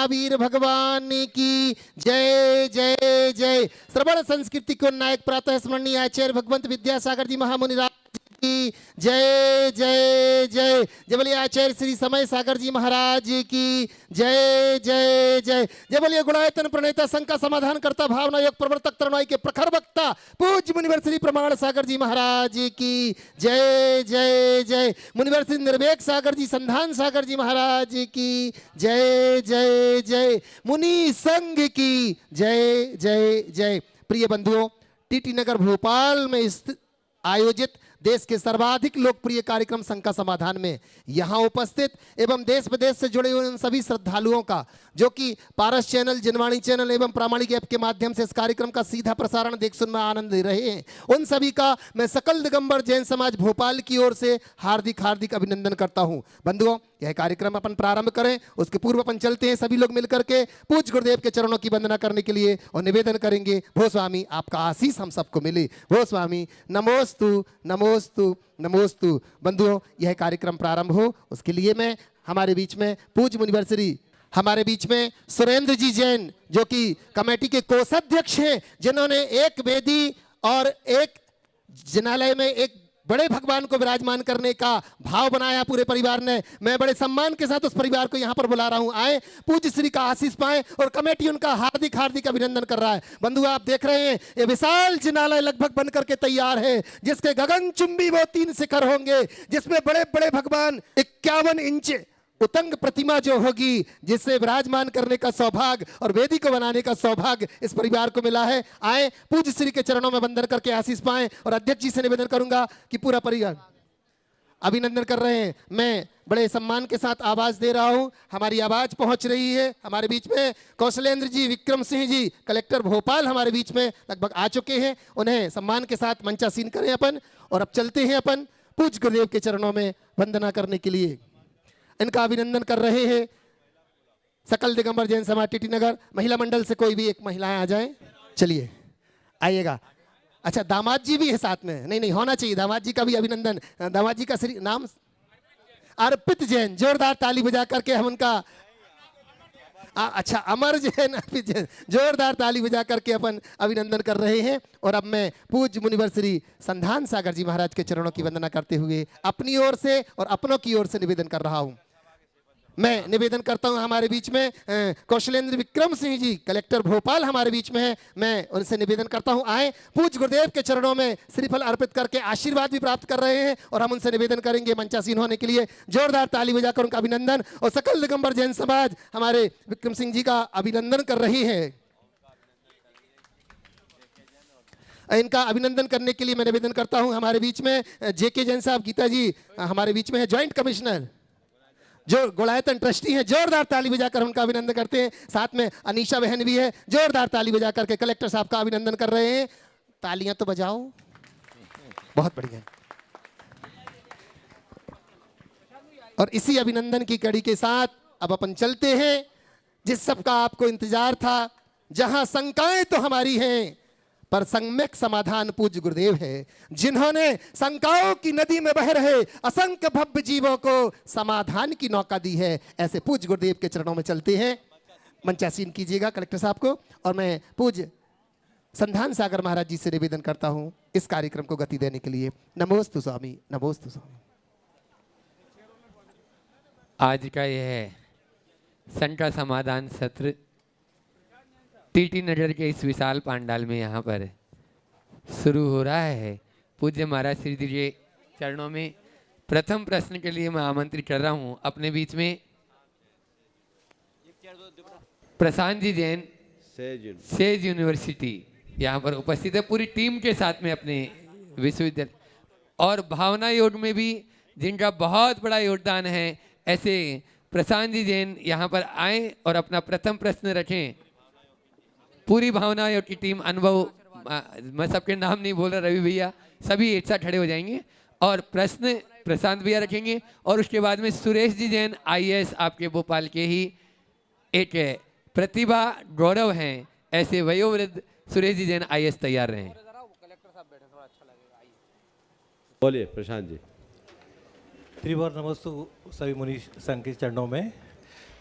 महावीर भगवान की जय जय जय। श्रवण संस्कृति को नायक प्रातः स्मरणीय आचार्य भगवंत विद्यासागर जी महामुनि की जय जय जय। जय बोलिए आचार्य श्री समय सागर जी महाराज की जय जय जय। जय बोलिए गुणायतन प्रणेता शंका समाधान करता भावना योग प्रवर्तक तरुणाई के प्रखर वक्ता पूज्य मुनिवर श्री प्रमाण सागर जी महाराज की जय जय जय। मुनिवर श्री निर्वेक सागर जी संधान सागर जी महाराज की जय जय जय। मुनि संघ की जय जय जय। प्रिय बंधुओं, टीटी नगर भोपाल में स्थित आयोजित देश के सर्वाधिक लोकप्रिय कार्यक्रम शंका समाधान में यहां उपस्थित एवं देश विदेश से जुड़े हुए उन सभी श्रद्धालुओं का जो कि पारस चैनल, जनवाणी चैनल एवं प्रामाणिक ऐप के माध्यम से इस कार्यक्रम का सीधा प्रसारण देख सुन में आनंद ले रहे हैं, उन सभी का मैं सकल दिगंबर जैन समाज भोपाल की ओर से हार्दिक हार्दिक अभिनंदन करता हूं। बंधुओं, यह कार्यक्रम अपन प्रारंभ करें उसके पूर्व अपन चलते हैं सभी लोग मिलकर के पूज्य गुरुदेव के चरणों की वंदना करने के लिए और निवेदन करेंगे, भो स्वामी आपका आशीष हम सबको मिले। भो स्वामी नमोस्तु नमोस्तु नमोस्तु। बंधुओं, यह कार्यक्रम प्रारंभ हो उसके लिए मैं हमारे बीच में पूज्य मुनिवर श्री हमारे बीच में सुरेंद्र जी जैन जो कि कमेटी के कोषाध्यक्ष हैं, जिन्होंने एक वेदी और एक जिनालय में एक बड़े भगवान को विराजमान करने का भाव बनाया पूरे परिवार ने। मैं बड़े सम्मान के साथ उस परिवार को यहां पर बुला रहा हूं, आए पूज्य श्री का आशीष पाएं और कमेटी उनका हार्दिक हार्दिक अभिनंदन कर रहा है। बंधु, आप देख रहे हैं ये विशाल जिनालय लगभग बन करके तैयार है, जिसके गगनचुंबी वो 3 शिखर होंगे, जिसमें बड़े बड़े भगवान 51 इंच उतंग प्रतिमा जो होगी, जिससे विराजमान करने का सौभाग्य और वेदी को बनाने का सौभाग्य इस परिवार को मिला है। आए पूज्य श्री के चरणों में वंदन करके आशीष पाएं और अध्यक्ष जी से निवेदन करूंगा कि पूरा परिवार अभिनंदन कर रहे हैं। मैं बड़े सम्मान के साथ आवाज दे रहा हूं, हमारी आवाज पहुंच रही है। हमारे बीच में कौशलेंद्र जी, विक्रम सिंह जी, कलेक्टर भोपाल हमारे बीच में लगभग आ चुके हैं, उन्हें सम्मान के साथ मंचासीन करें अपन। और अब चलते हैं अपन पूज्य गुरुदेव के चरणों में वंदना करने के लिए। इनका अभिनंदन कर रहे हैं सकल दिगंबर जैन समाज टीटी नगर महिला मंडल से कोई भी एक महिलाएं आ जाएं। चलिए आइएगा। अच्छा, दामाद जी भी है साथ में? नहीं, होना चाहिए दामाद जी का भी अभिनंदन। दामाद जी का श्री नाम अर्पित जैन, जोरदार ताली बजा करके हम उनका अच्छा अमर जैन, अर्पित जैन, जोरदार ताली बजा करके अपन अभिनंदन कर रहे हैं। और अब मैं पूज्य मुनिवर श्री संधान सागर जी महाराज के चरणों की वंदना करते हुए अपनी ओर से और अपनों की ओर से निवेदन कर रहा हूं। मैं निवेदन करता हूं हमारे बीच में कौशलेंद्र विक्रम सिंह जी, कलेक्टर भोपाल हमारे बीच में है, मैं उनसे निवेदन करता हूं आए पूज्य गुरुदेव के चरणों में श्रीफल अर्पित करके आशीर्वाद भी प्राप्त कर रहे हैं। और हम उनसे निवेदन करेंगे मंचासीन होने के लिए, जोरदार ताली बजाकर उनका अभिनंदन। और सकल दिगंबर जैन समाज हमारे विक्रम सिंह जी का अभिनंदन कर रही है। इनका अभिनंदन करने के लिए मैं निवेदन करता हूं हमारे बीच में जेके जैन साहब, गीता जी हमारे बीच में है, ज्वाइंट कमिश्नर जो गुणायतन ट्रस्टी हैं, जोरदार ताली बजाकर उनका अभिनंदन करते हैं। साथ में अनीशा बहन भी है, जोरदार ताली बजा करके कलेक्टर साहब का अभिनंदन कर रहे हैं। तालियां तो बजाओ, बहुत बढ़िया। और इसी अभिनंदन की कड़ी के साथ अब अपन चलते हैं जिस सब का आपको इंतजार था। जहां शंकाएं तो हमारी हैं पर सम्यक समाधान पूज्य गुरुदेव है, जिन्होंने शंकाओं की नदी में बह रहे असंख्य भव्य जीवों को समाधान की नौका दी है। ऐसे पूज्य गुरुदेव के चरणों में चलते हैं। मंचासीन कीजिएगा कलेक्टर साहब को। और मैं पूज्य संधान सागर महाराज जी से निवेदन करता हूं इस कार्यक्रम को गति देने के लिए। नमोस्तु स्वामी, नमोस्तु स्वामी। आज का यह शंका समाधान सत्र टीटी नगर के इस विशाल पांडाल में यहाँ पर शुरू हो रहा है। पूज्य महाराज श्री जी के चरणों में प्रथम प्रश्न के लिए मैं आमंत्रित कर रहा हूँ अपने बीच में प्रशांत जी जैन, सेज यूनिवर्सिटी यहाँ पर उपस्थित है पूरी टीम के साथ में अपने विश्वविद्यालय। और भावना योग में भी जिनका बहुत बड़ा योगदान है, ऐसे प्रशांत जी जैन यहाँ पर आए और अपना प्रथम प्रश्न रखें। पूरी भावना योग की टीम, अनुभव, मैं सबके नाम नहीं बोल रहा, रवि भैया, सभी एक साथ खड़े हो जाएंगे और प्रश्न प्रशांत भैया रखेंगे। और उसके बाद में सुरेश जी जैन आईएएस, आपके भोपाल के ही एक प्रतिभा गौरव हैं, ऐसे वयोवृद्ध सुरेश जी जैन आईएएस तैयार रहें। बोलिए प्रशांत जी। त्रिभुवन नमस्तु सभी मुनि संघ के चरणों में।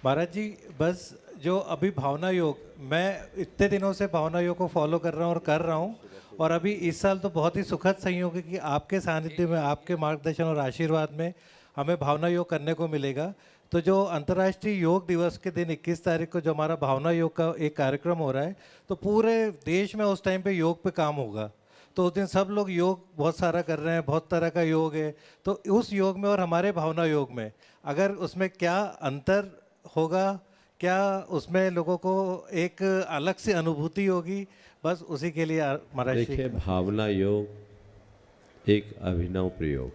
महाराज जी, बस जो अभी भावना योग, मैं इतने दिनों से भावना योग को फॉलो कर रहा हूँ और कर रहा हूँ, और अभी इस साल तो बहुत ही सुखद संयोग है कि आपके सानिध्य में, आपके मार्गदर्शन और आशीर्वाद में हमें भावना योग करने को मिलेगा। तो जो अंतर्राष्ट्रीय योग दिवस के दिन 21 तारीख को जो हमारा भावना योग का एक कार्यक्रम हो रहा है, तो पूरे देश में उस टाइम पे योग पे काम होगा। तो उस दिन सब लोग योग बहुत सारा कर रहे हैं, बहुत तरह का योग है। तो उस योग में और हमारे भावना योग में अगर उसमें क्या अंतर होगा, क्या उसमें लोगों को एक अलग सी अनुभूति होगी, बस उसी के लिए महाराज जी। देखिए, भावना योग एक अभिनव प्रयोग।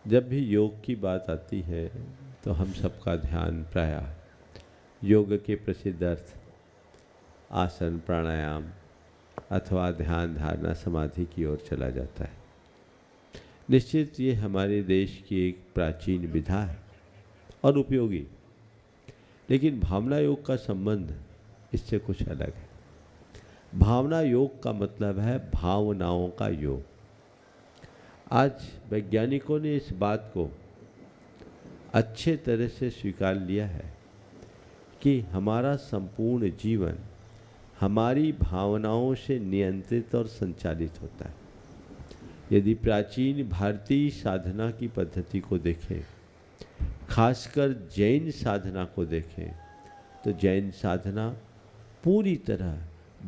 जब भी योग की बात आती है तो हम सबका ध्यान प्रायः योग के प्रसिद्ध अर्थ आसन, प्राणायाम अथवा ध्यान, धारणा, समाधि की ओर चला जाता है। निश्चित ये हमारे देश की एक प्राचीन विधा है और उपयोगी, लेकिन भावना योग का संबंध इससे कुछ अलग है। भावना योग का मतलब है भावनाओं का योग। आज वैज्ञानिकों ने इस बात को अच्छे तरह से स्वीकार लिया है कि हमारा संपूर्ण जीवन हमारी भावनाओं से नियंत्रित और संचालित होता है। यदि प्राचीन भारतीय साधना की पद्धति को देखें, खासकर जैन साधना को देखें, तो जैन साधना पूरी तरह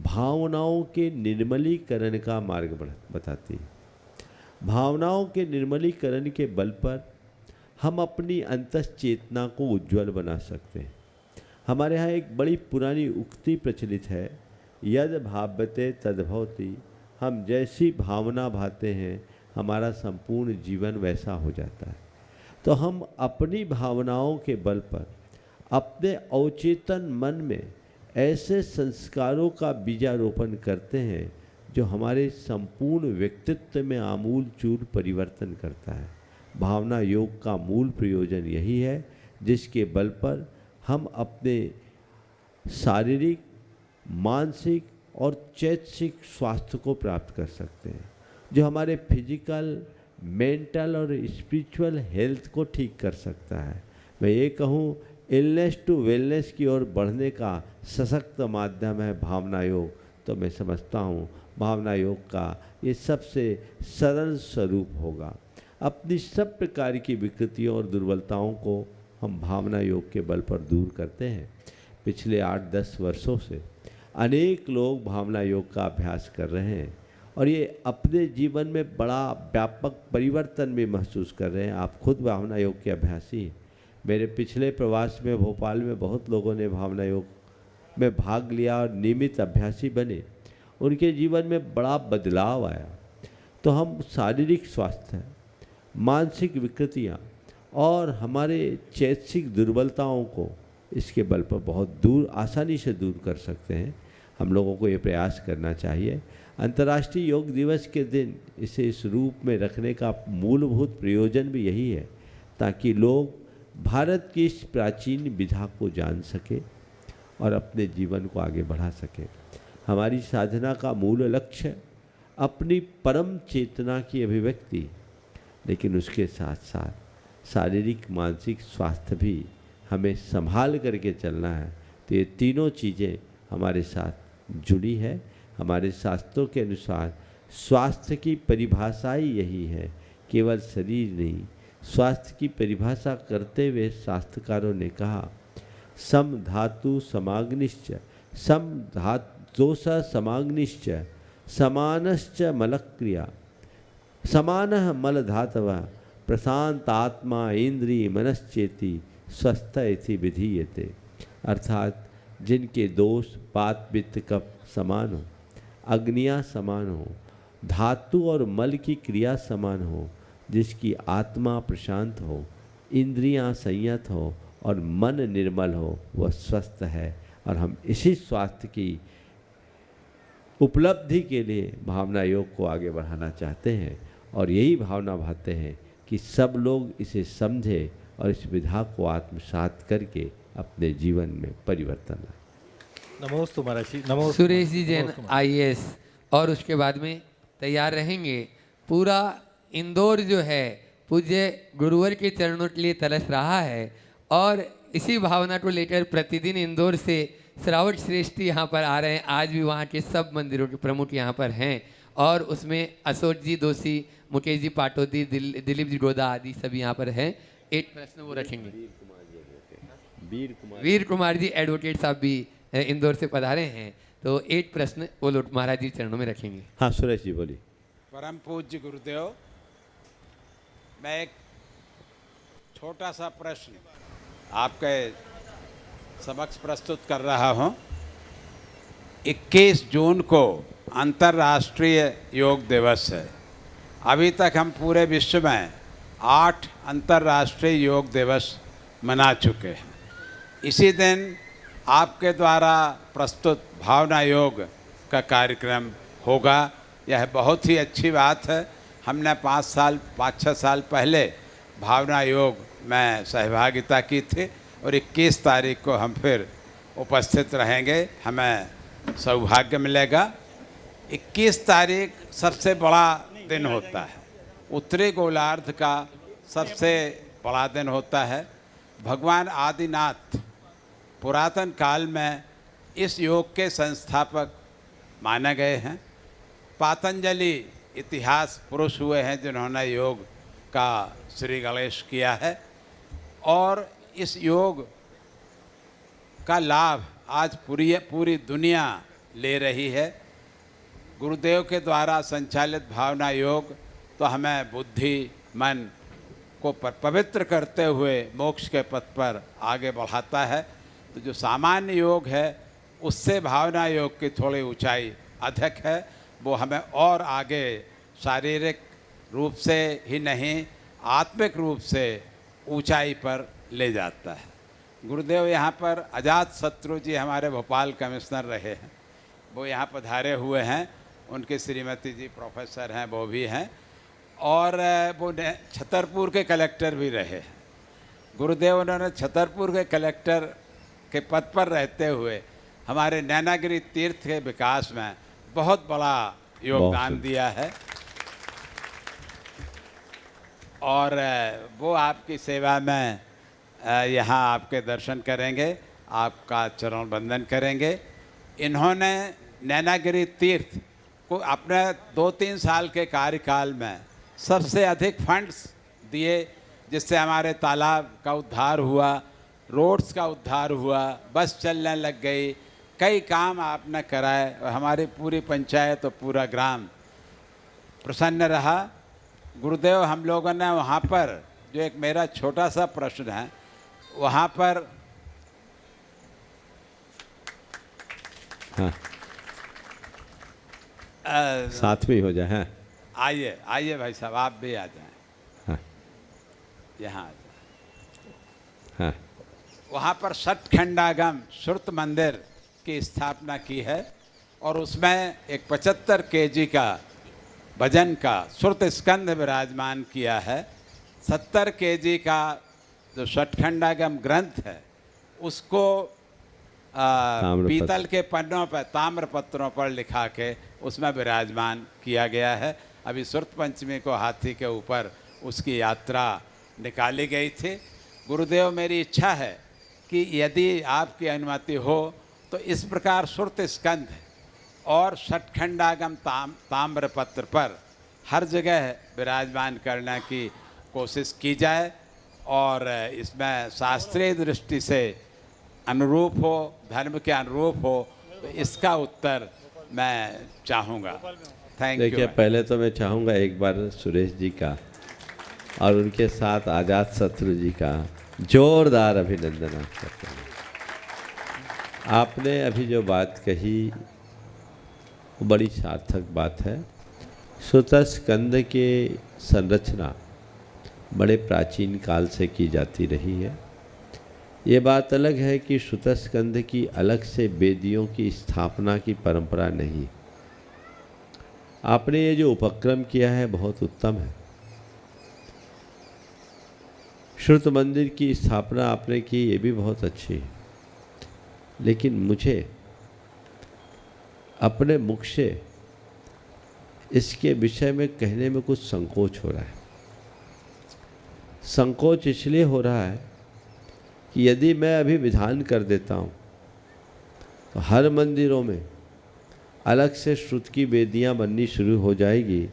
भावनाओं के निर्मलीकरण का मार्ग बताती है। भावनाओं के निर्मलीकरण के बल पर हम अपनी अंतश्चेतना को उज्ज्वल बना सकते हैं। हमारे यहाँ एक बड़ी पुरानी उक्ति प्रचलित है, यद भाव्यते तद भवति। हम जैसी भावना भाते हैं हमारा संपूर्ण जीवन वैसा हो जाता है। तो हम अपनी भावनाओं के बल पर अपने अवचेतन मन में ऐसे संस्कारों का बीजारोपण करते हैं जो हमारे संपूर्ण व्यक्तित्व में आमूल चूल परिवर्तन करता है। भावना योग का मूल प्रयोजन यही है, जिसके बल पर हम अपने शारीरिक, मानसिक और चैतसिक स्वास्थ्य को प्राप्त कर सकते हैं, जो हमारे फिजिकल, मेंटल और स्पिरिचुअल हेल्थ को ठीक कर सकता है। मैं ये कहूँ, इलनेस टू वेलनेस की ओर बढ़ने का सशक्त माध्यम है भावना योग। तो मैं समझता हूँ भावना योग का ये सबसे सरल स्वरूप होगा। अपनी सब प्रकार की विकृतियों और दुर्बलताओं को हम भावना योग के बल पर दूर करते हैं। पिछले 8-10 वर्षों से अनेक लोग भावना योग का अभ्यास कर रहे हैं और ये अपने जीवन में बड़ा व्यापक परिवर्तन भी महसूस कर रहे हैं। आप खुद भावना योग के अभ्यासी हैं। मेरे पिछले प्रवास में भोपाल में बहुत लोगों ने भावना योग में भाग लिया और नियमित अभ्यासी बने। उनके जीवन में बड़ा बदलाव आया। तो हम शारीरिक स्वास्थ्य, मानसिक विकृतियाँ और हमारे चैतसिक दुर्बलताओं को इसके बल पर बहुत दूर, आसानी से दूर कर सकते हैं। हम लोगों को ये प्रयास करना चाहिए। अंतर्राष्ट्रीय योग दिवस के दिन इसे इस रूप में रखने का मूलभूत प्रयोजन भी यही है, ताकि लोग भारत की इस प्राचीन विधा को जान सके और अपने जीवन को आगे बढ़ा सके। हमारी साधना का मूल लक्ष्य अपनी परम चेतना की अभिव्यक्ति, लेकिन उसके साथ साथ शारीरिक, मानसिक स्वास्थ्य भी हमें संभाल करके चलना है। तो ये तीनों चीज़ें हमारे साथ जुड़ी है। हमारे शास्त्रों के अनुसार स्वास्थ्य की परिभाषा ही यही है, केवल शरीर नहीं। स्वास्थ्य की परिभाषा करते हुए शास्त्रकारों ने कहा, सम धातु समाग्निश्च, सम धातोष समाग्निश्च, समानश्च मलक्रिया, समानः मल धातव, प्रशांत आत्मा इंद्रिय मनश्चेति स्वस्थ इति विधीयते। अर्थात जिनके दोष पात पित्त कफ समान हो, अग्नियाँ समान हो, धातु और मल की क्रिया समान हो, जिसकी आत्मा प्रशांत हो, इंद्रियां संयत हो और मन निर्मल हो, वह स्वस्थ है। और हम इसी स्वास्थ्य की उपलब्धि के लिए भावना योग को आगे बढ़ाना चाहते हैं और यही भावना भाते हैं कि सब लोग इसे समझें और इस विधा को आत्मसात करके अपने जीवन में परिवर्तन लाएं। नमोस्तु महाराज जी। नमोस्तु सुरेश जी जैन IAS, और उसके बाद में तैयार रहेंगे। पूरा इंदौर जो है पूज्य गुरुवर के चरणों के लिए तरस रहा है और इसी भावना को लेकर प्रतिदिन इंदौर से श्रावण श्रेष्ठी यहाँ पर आ रहे हैं। आज भी वहाँ के सब मंदिरों के प्रमुख यहाँ पर हैं और उसमें अशोक जी दोषी, मुकेश जी पाटोदी, दिलीप जी गोदा आदि सभी यहाँ पर हैं। एक प्रश्न वो रखेंगे। वीर कुमार जी एडवोकेट साहब भी इंदौर से पधारे हैं, तो एक प्रश्न वो लोग महाराज जी चरणों में रखेंगे। हाँ सुरेश जी बोलिए। परम पूज्य गुरुदेव, मैं एक छोटा सा प्रश्न आपके समक्ष प्रस्तुत कर रहा हूं। 21 जून को अंतर्राष्ट्रीय योग दिवस है। अभी तक हम पूरे विश्व में 8 अंतर्राष्ट्रीय योग दिवस मना चुके हैं। इसी दिन आपके द्वारा प्रस्तुत भावना योग का कार्यक्रम होगा। यह बहुत ही अच्छी बात है। हमने 5-6 साल पहले भावना योग में सहभागिता की थी और 21 तारीख को हम फिर उपस्थित रहेंगे। हमें सौभाग्य मिलेगा। 21 तारीख सबसे बड़ा दिन होता है, उत्तरी गोलार्ध का सबसे बड़ा दिन होता है। भगवान आदिनाथ पुरातन काल में इस योग के संस्थापक माने गए हैं। पातंजलि इतिहास पुरुष हुए हैं जिन्होंने योग का श्री गणेश किया है और इस योग का लाभ आज पूरी दुनिया ले रही है। गुरुदेव के द्वारा संचालित भावना योग तो हमें बुद्धि मन को पवित्र करते हुए मोक्ष के पथ पर आगे बढ़ाता है। तो जो सामान्य योग है उससे भावना योग की थोड़ी ऊंचाई अधिक है। वो हमें और आगे शारीरिक रूप से ही नहीं आत्मिक रूप से ऊंचाई पर ले जाता है। गुरुदेव यहाँ पर अजात शत्रु जी हमारे भोपाल कमिश्नर रहे हैं, वो यहाँ पधारे हुए हैं। उनकी श्रीमती जी प्रोफेसर हैं, वो भी हैं, और वो छतरपुर के कलेक्टर भी रहे हैं। गुरुदेव उन्होंने छतरपुर के कलेक्टर के पद पर रहते हुए हमारे नैनागिरी तीर्थ के विकास में बहुत बड़ा योगदान दिया है और वो आपकी सेवा में यहाँ आपके दर्शन करेंगे, आपका चरण वंदन करेंगे। इन्होंने नैनागिरी तीर्थ को अपने 2-3 साल के कार्यकाल में सबसे अधिक फंड्स दिए, जिससे हमारे तालाब का उद्धार हुआ, रोड्स का उद्धार हुआ, बस चलने लग गई। कई काम आपने कराए और हमारी पूरी पंचायत और पूरा ग्राम प्रसन्न रहा। गुरुदेव, हम लोगों ने वहाँ पर जो एक मेरा छोटा सा प्रश्न है, वहाँ पर हाँ साथ में हो जाए। हाँ आइए आइए भाई साहब, आप भी आ जाएं। हाँ यहाँ आ जाएं। हाँ वहाँ पर सतखंडागम श्रुत मंदिर की स्थापना की है और उसमें एक 75 केजी का भजन का श्रुत स्कंद विराजमान किया है। 70 केजी का जो सतखंडागम ग्रंथ है उसको पीतल के पन्नों पर, ताम्र पत्रों पर लिखा के उसमें विराजमान किया गया है। अभी श्रुत पंचमी को हाथी के ऊपर उसकी यात्रा निकाली गई थी। गुरुदेव, मेरी इच्छा है कि यदि आपकी अनुमति हो तो इस प्रकार श्रुत स्कंध और सतखंडागम ताम्र पत्र पर हर जगह विराजमान करने की कोशिश की जाए और इसमें शास्त्रीय दृष्टि से अनुरूप हो, धर्म के अनुरूप हो, तो इसका उत्तर मैं चाहूँगा। Thank you. देखिए, पहले तो मैं चाहूँगा एक बार सुरेश जी का और उनके साथ अजात शत्रु जी का जोरदार अभिनंदन आप करते हैं। आपने अभी जो बात कही वो बड़ी सार्थक बात है। श्रुत स्कंद के संरचना बड़े प्राचीन काल से की जाती रही है। ये बात अलग है कि श्रुत स्कंद की अलग से वेदियों की स्थापना की परंपरा नहीं। आपने ये जो उपक्रम किया है बहुत उत्तम है। श्रुत मंदिर की स्थापना आपने की, ये भी बहुत अच्छी है, लेकिन मुझे अपने मुख से इसके विषय में कहने में कुछ संकोच हो रहा है। संकोच इसलिए हो रहा है कि यदि मैं अभी विधान कर देता हूँ तो हर मंदिरों में अलग से श्रुत की वेदियाँ बननी शुरू हो जाएगी,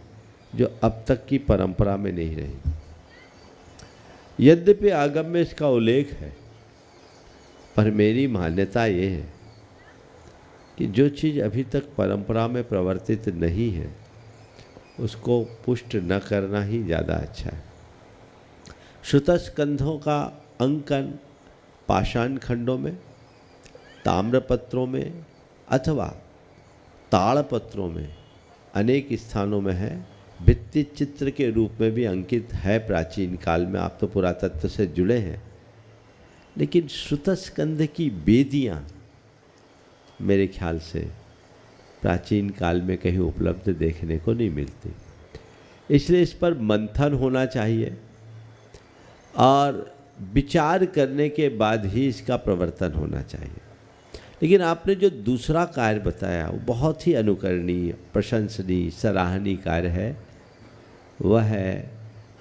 जो अब तक की परंपरा में नहीं रही। यद्यपि आगम में इसका उल्लेख है, पर मेरी मान्यता ये है कि जो चीज़ अभी तक परंपरा में प्रवर्तित नहीं है उसको पुष्ट न करना ही ज़्यादा अच्छा है। श्रुतस्कंधों का अंकन पाषाण खंडों में, ताम्रपत्रों में अथवा ताड़पत्रों में अनेक स्थानों में है। भित्ति चित्र के रूप में भी अंकित है प्राचीन काल में। आप तो पुरातत्व से जुड़े हैं, लेकिन श्रुतस्कंध की वेदियाँ मेरे ख्याल से प्राचीन काल में कहीं उपलब्ध देखने को नहीं मिलती। इसलिए इस पर मंथन होना चाहिए और विचार करने के बाद ही इसका प्रवर्तन होना चाहिए। लेकिन आपने जो दूसरा कार्य बताया वो बहुत ही अनुकरणीय, प्रशंसनीय, सराहनीय कार्य है। वह है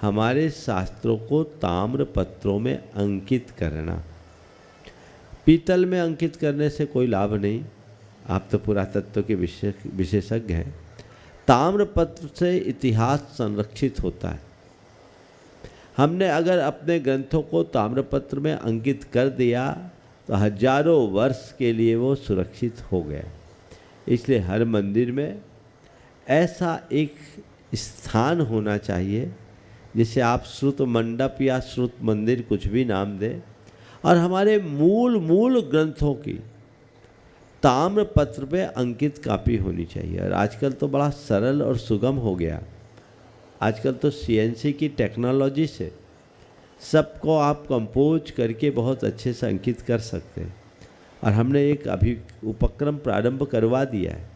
हमारे शास्त्रों को ताम्र पत्रों में अंकित करना। पीतल में अंकित करने से कोई लाभ नहीं, आप तो पुरातत्व के विशेषज्ञ हैं। ताम्रपत्र से इतिहास संरक्षित होता है। हमने अगर अपने ग्रंथों को ताम्रपत्र में अंकित कर दिया तो हजारों वर्ष के लिए वो सुरक्षित हो गया। इसलिए हर मंदिर में ऐसा एक स्थान होना चाहिए जिसे आप श्रुत मंडप या श्रुत मंदिर कुछ भी नाम दें, और हमारे मूल ग्रंथों की ताम्रपत्र पे अंकित कापी होनी चाहिए। और आजकल तो बड़ा सरल और सुगम हो गया। आजकल तो CNC की टेक्नोलॉजी से सबको आप कंपोज करके बहुत अच्छे से अंकित कर सकते हैं। और हमने एक अभी उपक्रम प्रारंभ करवा दिया है।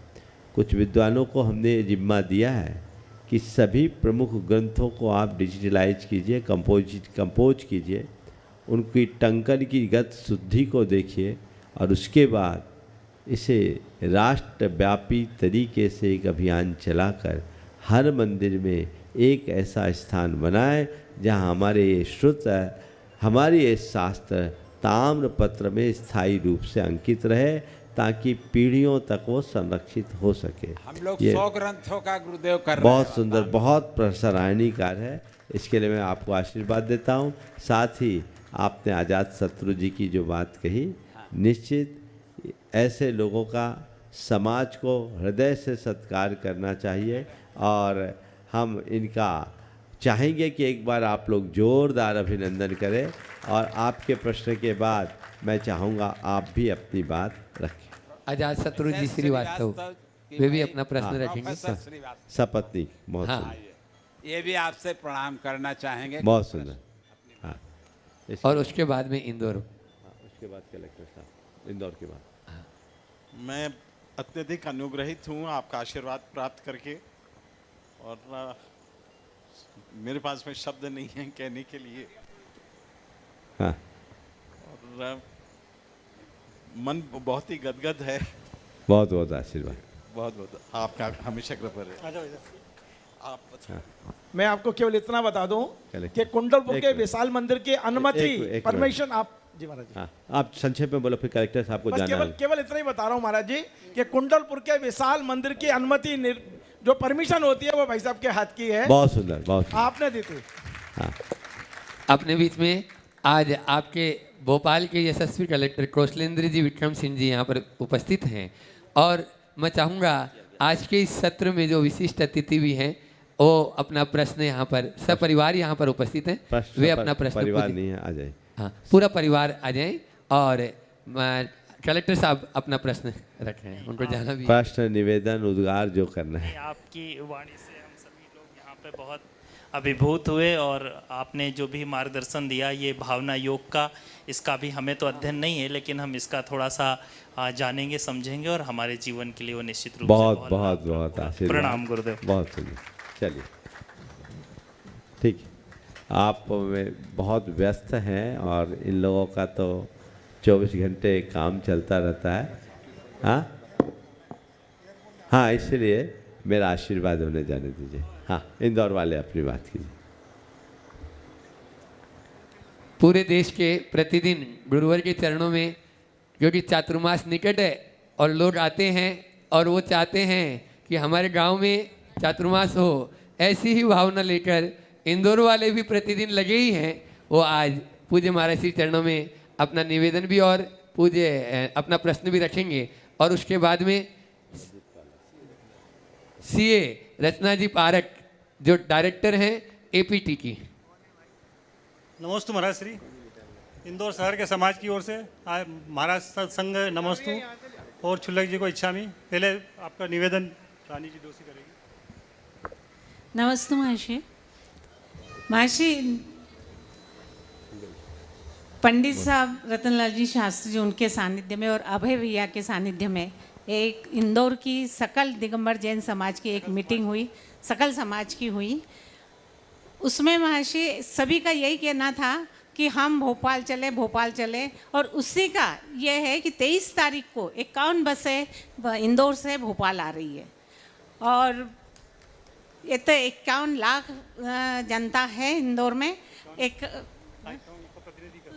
कुछ विद्वानों को हमने जिम्मा दिया है कि सभी प्रमुख ग्रंथों को आप डिजिटलाइज कीजिए, कंपोज कीजिए, उनकी टंकन की गत शुद्धि को देखिए और उसके बाद इसे राष्ट्रव्यापी तरीके से एक अभियान चलाकर हर मंदिर में एक ऐसा स्थान बनाएं जहां हमारे ये श्रुत, हमारे ये शास्त्र ताम्रपत्र में स्थायी रूप से अंकित रहे, ताकि पीढ़ियों तक वो संरक्षित हो सके। हम लोग 100 ग्रंथों का गुरुदेव कर रहे हैं। बहुत सुंदर, बहुत सराहनीय कार्य है। इसके लिए मैं आपको आशीर्वाद देता हूँ। साथ ही आपने आज़ाद शत्रु जी की जो बात कही, निश्चित ऐसे लोगों का समाज को हृदय से सत्कार करना चाहिए और हम इनका चाहेंगे कि एक बार आप लोग जोरदार अभिनंदन करें। और आपके प्रश्न के बाद मैं चाहूँगा आप भी अपनी बात रखें। आजाद शत्रु जी श्रीवास्तव वे भी अपना प्रश्न रखेंगे। सपत्नी बहुत हाँ। सुंदर, ये भी आपसे प्रणाम करना चाहेंगे। बहुत सुंदर। हाँ, और उसके बाद में इंदौर। उसके बाद कलेक्टर साहब, इंदौर के बाद। मैं अत्यधिक अनुग्रहित हूँ आपका आशीर्वाद प्राप्त करके, और मेरे पास में शब्द नहीं है कहने के लिए। हाँ। और मन बहुत ही गदगद है। बहुत बहुत आशीर्वाद। बहुत बहुत आपका हमेशा कृपा रहे। आप मैं आपको केवल इतना बता दूं कलेक्टर। कि कुंडलपुर एक के मिनट। विशाल मंदिर की अनुमति, एक परमिशन आप जी महाराज जी। हाँ, आप संक्षेप में बोलो, फिर कलेक्टर साहब को बस जाना है। केवल इतना ही बता रहा हूं महाराज जी कि कुंडलपुर के विशाल मंदिर की अनुमति जो परमिशन होती है वो भाई साहब के हाथ की है। बहुत सुंदर, बहुत सुंदर। आपने दी थी। हाँ, अपने बीच में आज आपके भोपाल के यशस्वी कलेक्टर कौशलेंद्र जी विक्रम सिंह जी यहाँ पर उपस्थित हैं। और मैं चाहूँगा आज के इस सत्र में जो विशिष्ट अतिथि भी हैं वो अपना प्रश्न यहाँ पर सपरिवार यहाँ पर उपस्थित हैं, वे अपना प्रश्न परिवार नहीं है, आ जाए। हाँ, पूरा परिवार आ जाए। और कलेक्टर साहब अपना प्रश्न रख रहे हैं, उनको जाना भी। प्रश्न, निवेदन, उद्गार जो करना है। आपकी वाणी से हम सभी लोग यहाँ पे बहुत अभिभूत हुए, और आपने जो भी मार्गदर्शन दिया ये भावना योग का, इसका भी हमें तो अध्ययन नहीं है, लेकिन हम इसका थोड़ा सा जानेंगे, समझेंगे, और हमारे जीवन के लिए वो निश्चित रूप से बहुत बहुत बहुत आशीर्वाद। प्रणाम गुरुदेव। बहुत सुंदर। चलिए, ठीक है। आप बहुत व्यस्त हैं और इन लोगों का तो 24 घंटे काम चलता रहता है। हाँ हाँ, इसलिए मेरा आशीर्वाद होने जाने दीजिए। हाँ, इंदौर वाले अपनी बात कीजिए। पूरे देश के प्रतिदिन गुरुवर के चरणों में, क्योंकि चातुर्मास निकट है और लोग आते हैं और वो चाहते हैं कि हमारे गांव में चातुर्मास हो, ऐसी ही भावना लेकर इंदौर वाले भी प्रतिदिन लगे ही हैं। वो आज पूज्य महाराज श्री चरणों में अपना निवेदन भी और पूज्य अपना प्रश्न भी रखेंगे। और उसके बाद में सीए रचना जी पारक जो डायरेक्टर हैं एपीटी की। नमस्तु महाराज श्री, इंदौर शहर के समाज की ओर से आज महाराज सत्संग नमस्तु और छुल्लक जी को इच्छामी। पहले आपका निवेदन रानी जी दोषी करेगी। नमस्ते महर्षि। महर्षि, पंडित साहब रतनलाल जी शास्त्री जी उनके सानिध्य में और अभय भैया के सानिध्य में एक इंदौर की सकल दिगंबर जैन समाज की एक मीटिंग हुई, सकल समाज की हुई। उसमें महर्षि सभी का यही कहना था कि हम भोपाल चले और उसी का यह है कि 23 तारीख को 51 बसें इंदौर से भोपाल आ रही है और ये तो 51 लाख जनता है इंदौर में। एक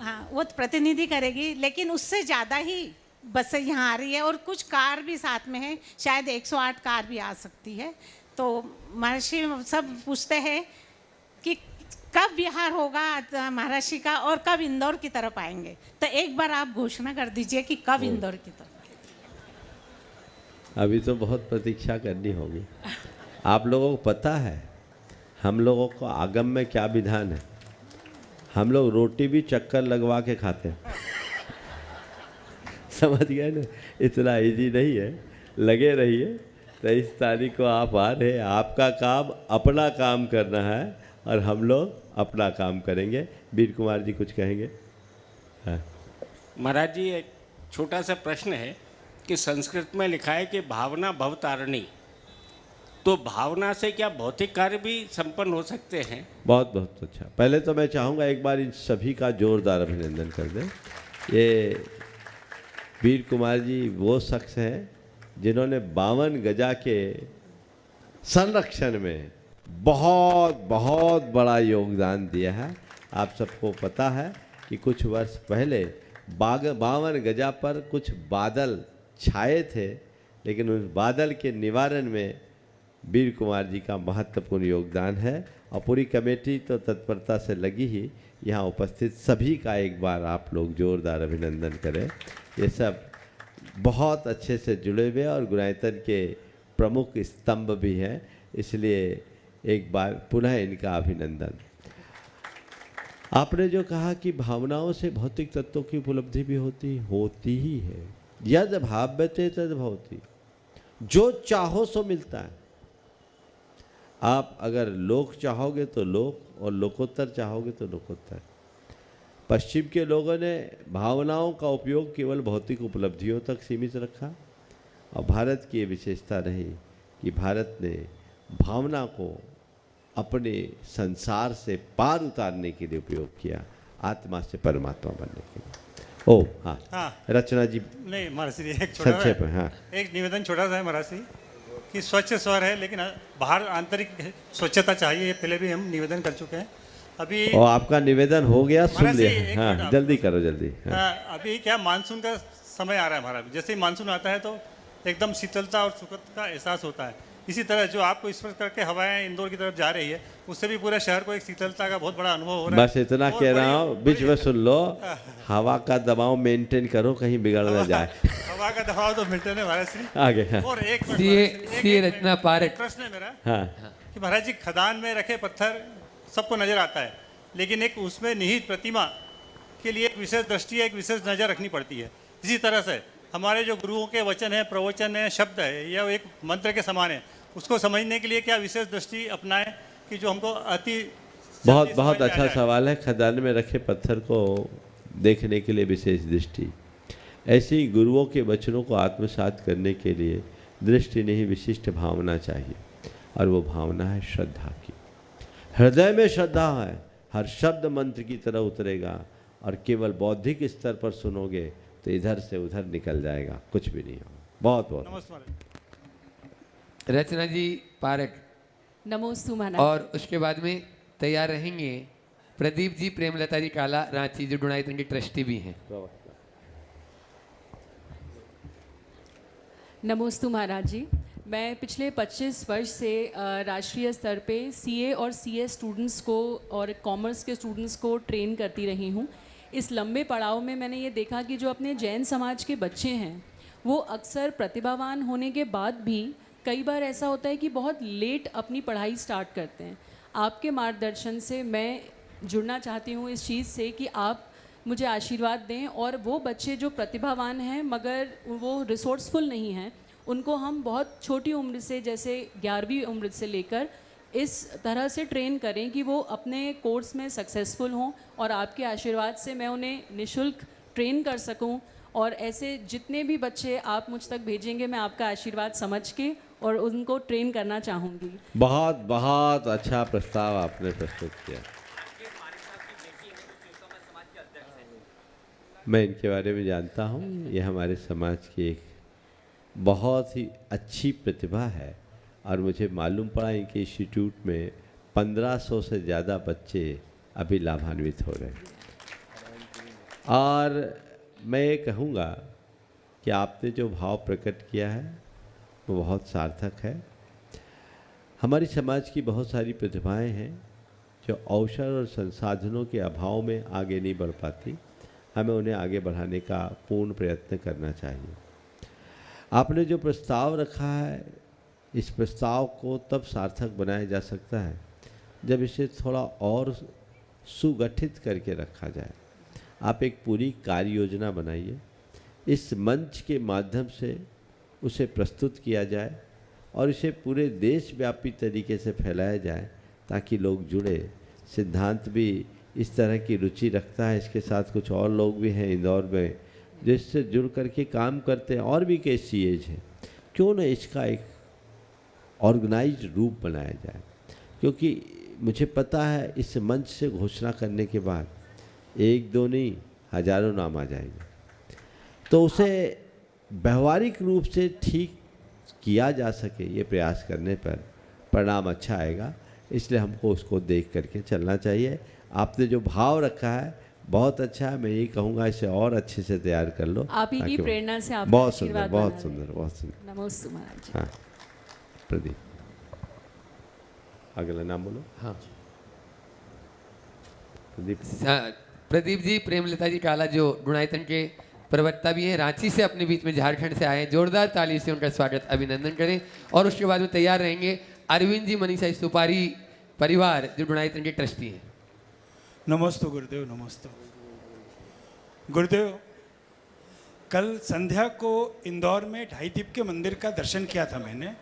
हाँ, वो प्रतिनिधि करेगी, लेकिन उससे ज़्यादा ही बसें यहाँ आ रही है और कुछ कार भी साथ में है, शायद 108 कार भी आ सकती है। तो महर्षि सब पूछते हैं कि कब बिहार होगा महर्षि का और कब इंदौर की तरफ आएंगे, तो एक बार आप घोषणा कर दीजिए कि कब इंदौर की तरफ आएंगे। अभी तो बहुत प्रतीक्षा करनी होगी। आप लोगों को पता है हम लोगों को आगम में क्या विधान है? हम लोग रोटी भी चक्कर लगवा के खाते हैं। समझ गए ना? इतना इजी नहीं है, लगे रहिए। 23 तारीख को आप आ रहे हैं, आपका काम अपना काम करना है और हम लोग अपना काम करेंगे। वीर कुमार जी कुछ कहेंगे? हाँ महाराज जी, एक छोटा सा प्रश्न है कि संस्कृत में लिखा है कि भावना भवतारिणी, तो भावना से क्या भौतिक कार्य भी संपन्न हो सकते हैं? बहुत बहुत अच्छा। पहले तो मैं चाहूँगा एक बार इन सभी का जोरदार अभिनंदन कर दें। ये वीर कुमार जी वो शख्स हैं जिन्होंने 52 गजा के संरक्षण में बहुत बहुत बड़ा योगदान दिया है। आप सबको पता है कि कुछ वर्ष पहले 52 गजा पर कुछ बादल छाए थे, लेकिन उस बादल के निवारण में वीर कुमार जी का महत्वपूर्ण योगदान है और पूरी कमेटी तो तत्परता से लगी ही। यहाँ उपस्थित सभी का एक बार आप लोग जोरदार अभिनंदन करें। ये सब बहुत अच्छे से जुड़े हुए और गुणायतन के प्रमुख स्तंभ भी हैं, इसलिए एक बार पुनः इनका अभिनंदन। आपने जो कहा कि भावनाओं से भौतिक तत्वों की उपलब्धि भी होती ही है। यद भाव्यते तद भवति, जो चाहो सो मिलता है। आप अगर लोक चाहोगे तो लोक और लोकोत्तर चाहोगे तो लोकोत्तर। पश्चिम के लोगों ने भावनाओं का उपयोग केवल भौतिक उपलब्धियों तक सीमित रखा और भारत की ये विशेषता रही कि भारत ने भावना को अपने संसार से पार उतारने के लिए उपयोग किया, आत्मा से परमात्मा बनने के लिए। ओ हाँ, रचना जी। नहीं महाराज श्री, एक छोटा संक्षेप में। हाँ, एक निवेदन छोटा सा है महाराज श्री कि स्वच्छ स्वर है, लेकिन बाहर आंतरिक स्वच्छता चाहिए। ये पहले भी हम निवेदन कर चुके हैं। अभी और आपका निवेदन हो गया, सुन लिया। हाँ, जल्दी करो जल्दी। हाँ। अभी क्या मानसून का समय आ रहा है महाराज, जैसे ही मानसून आता है तो एकदम शीतलता और सुखद का एहसास होता है। इसी तरह जो आपको स्पर्श करके हवाएं इंदौर की तरफ जा रही है, उससे भी पूरे शहर को एक शीतलता का बहुत बड़ा अनुभव हो रहा है। बस इतना कह रहा हूँ, बीच में सुन लो। हवा का दबाव मेंटेन करो, कहीं बिगड़ ना जाए। हवा का दबाव तो मेंटेन है महाराज श्री। आगे। हाँ। और एक रचना पारक प्रश्न है मेरा। हाँ। कि महाराज जी, खदान में रखे पत्थर सबको नजर आता है, लेकिन एक उसमें निहित प्रतिमा के लिए एक विशेष दृष्टि, एक विशेष नज़र रखनी पड़ती है। इसी तरह से हमारे जो गुरुओं के वचन है, प्रवचन है, शब्द है, या एक मंत्र के समान है, उसको समझने के लिए क्या विशेष दृष्टि अपनाएं कि जो हमको अति बहुत बहुत अच्छा सवाल है। खदान में रखे पत्थर को देखने के लिए विशेष दृष्टि, ऐसे ही गुरुओं के वचनों को आत्मसात करने के लिए दृष्टि नहीं, विशिष्ट भावना चाहिए। और वो भावना है श्रद्धा की। हृदय में श्रद्धा है, हर शब्द मंत्र की तरह उतरेगा। और केवल बौद्धिक स्तर पर सुनोगे तो इधर से उधर निकल जाएगा, कुछ भी नहीं होगा। बहुत बहुत नमस्कार। रचना जी पारक। नमोस्तु महाराज। और उसके बाद में तैयार रहेंगे प्रदीप जी प्रेमलता जी काला रांची, जो डुनाइतन के ट्रस्टी भी हैं। नमोस्तु महाराज जी। मैं पिछले 25 वर्ष से राष्ट्रीय स्तर पे सीए और सीए स्टूडेंट्स को और कॉमर्स के स्टूडेंट्स को ट्रेन करती रही हूँ। इस लंबे पड़ाव में मैंने ये देखा कि जो अपने जैन समाज के बच्चे हैं वो अक्सर प्रतिभावान होने के बाद भी कई बार ऐसा होता है कि बहुत लेट अपनी पढ़ाई स्टार्ट करते हैं। आपके मार्गदर्शन से मैं जुड़ना चाहती हूँ इस चीज़ से कि आप मुझे आशीर्वाद दें और वो बच्चे जो प्रतिभावान हैं मगर वो रिसोर्सफुल नहीं हैं, उनको हम बहुत छोटी उम्र से, जैसे 11वीं उम्र से लेकर इस तरह से ट्रेन करें कि वो अपने कोर्स में सक्सेसफुल हों और आपके आशीर्वाद से मैं उन्हें निःशुल्क ट्रेन कर सकूं। और ऐसे जितने भी बच्चे आप मुझ तक भेजेंगे मैं आपका आशीर्वाद समझ के और उनको ट्रेन करना चाहूँगी। बहुत बहुत अच्छा प्रस्ताव आपने प्रस्तुत किया। मैं इनके बारे में जानता हूँ। ये हमारे समाज की एक बहुत ही अच्छी प्रतिभा है और मुझे मालूम पड़ा इनके इंस्टीट्यूट में 1500 से ज़्यादा बच्चे अभी लाभान्वित हो रहे हैं। और मैं ये कहूँगा कि आपने जो भाव प्रकट किया है वो बहुत सार्थक है। हमारी समाज की बहुत सारी प्रतिभाएं हैं जो अवसर और संसाधनों के अभाव में आगे नहीं बढ़ पाती। हमें उन्हें आगे बढ़ाने का पूर्ण प्रयत्न करना चाहिए। आपने जो प्रस्ताव रखा है, इस प्रस्ताव को तब सार्थक बनाया जा सकता है जब इसे थोड़ा और सुगठित करके रखा जाए। आप एक पूरी कार्य योजना बनाइए, इस मंच के माध्यम से उसे प्रस्तुत किया जाए और इसे पूरे देशव्यापी तरीके से फैलाया जाए ताकि लोग जुड़े। सिद्धांत भी इस तरह की रुचि रखता है, इसके साथ कुछ और लोग भी हैं इंदौर में जो इससे जुड़ करके काम करते हैं और भी कई CAs हैं। क्यों न इसका एक ऑर्गेनाइज्ड रूप बनाया जाए, क्योंकि मुझे पता है इस मंच से घोषणा करने के बाद 1-2 नहीं हज़ारों नाम आ जाएंगे। तो उसे व्यवहारिक रूप से ठीक किया जा सके, ये प्रयास करने पर परिणाम अच्छा आएगा। इसलिए हमको उसको देख करके चलना चाहिए। आपने जो भाव रखा है बहुत अच्छा है। मैं यही कहूँगा इसे और अच्छे से तैयार कर लो। आप ही की प्रेरणा से आपका बहुत आशीर्वाद सुंदर, बहुत बना सुंदर, बहुत सुंदर। नमोस्तु महाराज जी। हाँ प्रदीप, अगला नाम बोलो। हाँ प्रदीप। प्रदीप जी प्रेमलता जी काला, जो डुनाइतन के प्रवक्ता भी हैं, रांची से अपने बीच में झारखंड से आए हैं। जोरदार ताली से उनका स्वागत अभिनंदन करें। और उसके बाद में तैयार रहेंगे अरविंद जी मनीषा सुपारी परिवार, जो डुनाइतन के ट्रस्टी हैं। नमस्ते गुरुदेव। नमस्ते गुरुदेव। कल संध्या को इंदौर में ढाई दीप के मंदिर का दर्शन किया था मैंने।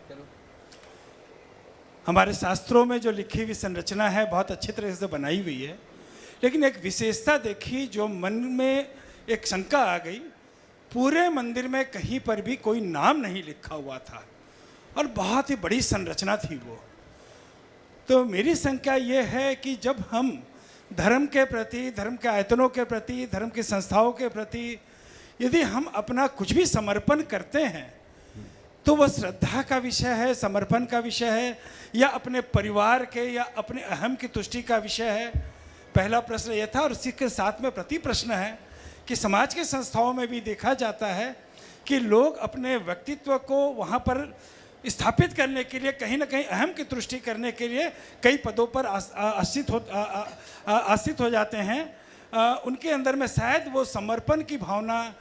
हमारे शास्त्रों में जो लिखी हुई संरचना है बहुत अच्छी तरह से बनाई हुई है, लेकिन एक विशेषता देखी जो मन में एक शंका आ गई। पूरे मंदिर में कहीं पर भी कोई नाम नहीं लिखा हुआ था और बहुत ही बड़ी संरचना थी वो। तो मेरी शंका ये है कि जब हम धर्म के प्रति, धर्म के आयतनों के प्रति, धर्म की संस्थाओं के प्रति यदि हम अपना कुछ भी समर्पण करते हैं तो वह श्रद्धा का विषय है, समर्पण का विषय है, या अपने परिवार के या अपने अहम की तुष्टि का विषय है। पहला प्रश्न यह था। और इसी के साथ में प्रति प्रश्न है कि समाज के संस्थाओं में भी देखा जाता है कि लोग अपने व्यक्तित्व को वहाँ पर स्थापित करने के लिए, कहीं ना कहीं अहम की तुष्टि करने के लिए कई पदों पर आश्रित हो जाते हैं। उनके अंदर में शायद वो समर्पण की भावना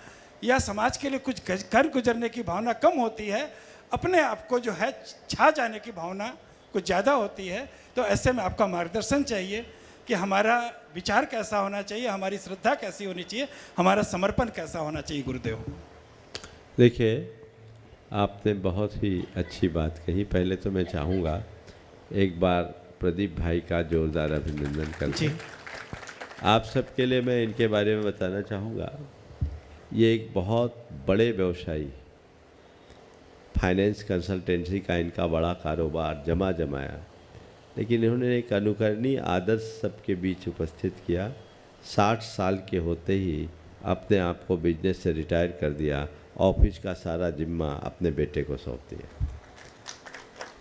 या समाज के लिए कुछ कर गुजरने की भावना कम होती है, अपने आप को जो है छा जाने की भावना कुछ ज़्यादा होती है। तो ऐसे में आपका मार्गदर्शन चाहिए कि हमारा विचार कैसा होना चाहिए, हमारी श्रद्धा कैसी होनी चाहिए, हमारा समर्पण कैसा होना चाहिए गुरुदेव। देखिए, आपने बहुत ही अच्छी बात कही। पहले तो मैं चाहूँगा एक बार प्रदीप भाई का जोरदार अभिनंदन करूँ। आप सबके लिए मैं इनके बारे में बताना चाहूँगा। ये एक बहुत बड़े व्यवसायी, फाइनेंस कंसल्टेंसी का इनका बड़ा कारोबार जमाया, लेकिन इन्होंने एक अनुकरणीय आदर्श सबके बीच उपस्थित किया। 60 साल के होते ही अपने आप को बिजनेस से रिटायर कर दिया, ऑफिस का सारा जिम्मा अपने बेटे को सौंप दिया।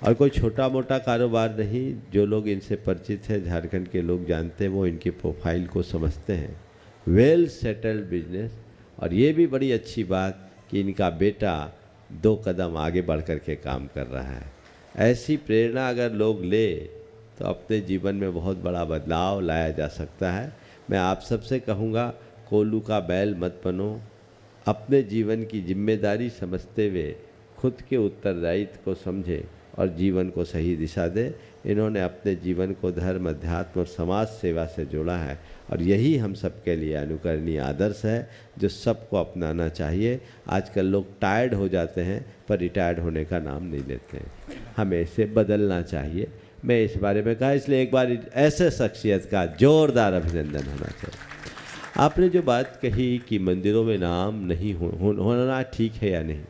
और कोई छोटा मोटा कारोबार नहीं। जो लोग इनसे परिचित हैं, झारखंड के लोग जानते हैं, वो इनकी प्रोफाइल को समझते हैं। Well settled business. और ये भी बड़ी अच्छी बात कि इनका बेटा 2 कदम आगे बढ़ कर के काम कर रहा है। ऐसी प्रेरणा अगर लोग ले तो अपने जीवन में बहुत बड़ा बदलाव लाया जा सकता है। मैं आप सबसे कहूँगा, कोल्लू का बैल मत बनो। अपने जीवन की जिम्मेदारी समझते हुए खुद के उत्तरदायित्व को समझे और जीवन को सही दिशा दे। इन्होंने अपने जीवन को धर्म, अध्यात्म और समाज सेवा से जोड़ा है और यही हम सबके लिए अनुकरणीय आदर्श है जो सबको अपनाना चाहिए। आजकल लोग टायर्ड हो जाते हैं पर रिटायर्ड होने का नाम नहीं लेते हैं। हमें इसे बदलना चाहिए। मैं इस बारे में कहा, इसलिए एक बार ऐसे शख्सियत का जोरदार अभिनंदन होना चाहिए। आपने जो बात कही कि मंदिरों में नाम नहीं होना ठीक है या नहीं,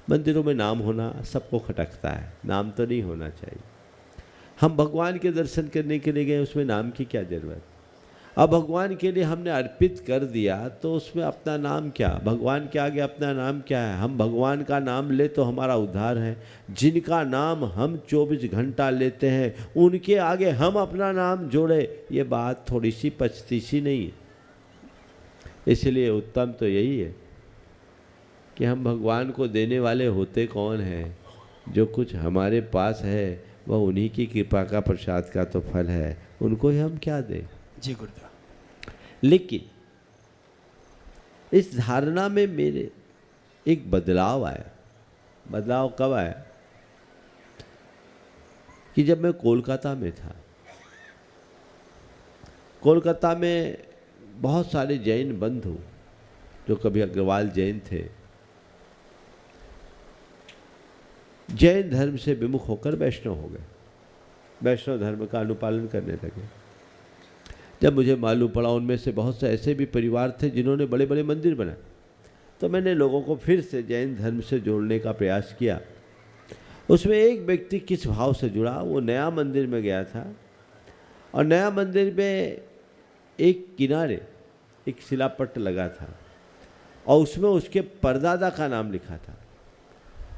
मंदिरों में नाम होना सबको खटकता है, नाम तो नहीं होना चाहिए। हम भगवान के दर्शन करने के लिए गए, उसमें नाम की क्या ज़रूरत। अब भगवान के लिए हमने अर्पित कर दिया तो उसमें अपना नाम क्या, भगवान के आगे अपना नाम क्या है। हम भगवान का नाम ले तो हमारा उद्धार है। जिनका नाम हम 24 घंटा लेते हैं उनके आगे हम अपना नाम जोड़े, ये बात थोड़ी सी पचती सी नहीं है। इसलिए उत्तम तो यही है कि हम भगवान को देने वाले होते कौन हैं। जो कुछ हमारे पास है वह उन्हीं की कृपा का, प्रसाद का तो फल है, उनको ही हम क्या दें। जी गुरुदेव। लेकिन इस धारणा में मेरे एक बदलाव आया। बदलाव कब आया कि जब मैं कोलकाता में था। कोलकाता में बहुत सारे जैन बंधु जो कभी अग्रवाल जैन थे, जैन धर्म से विमुख होकर वैष्णव हो गए, वैष्णव धर्म का अनुपालन करने लगे। जब मुझे मालूम पड़ा उनमें से बहुत से ऐसे भी परिवार थे जिन्होंने बड़े बड़े मंदिर बनाए, तो मैंने लोगों को फिर से जैन धर्म से जोड़ने का प्रयास किया। उसमें एक व्यक्ति किस भाव से जुड़ा, वो नया मंदिर में गया था और नया मंदिर में एक किनारे एक शिलापट्ट लगा था और उसमें उसके परदादा का नाम लिखा था।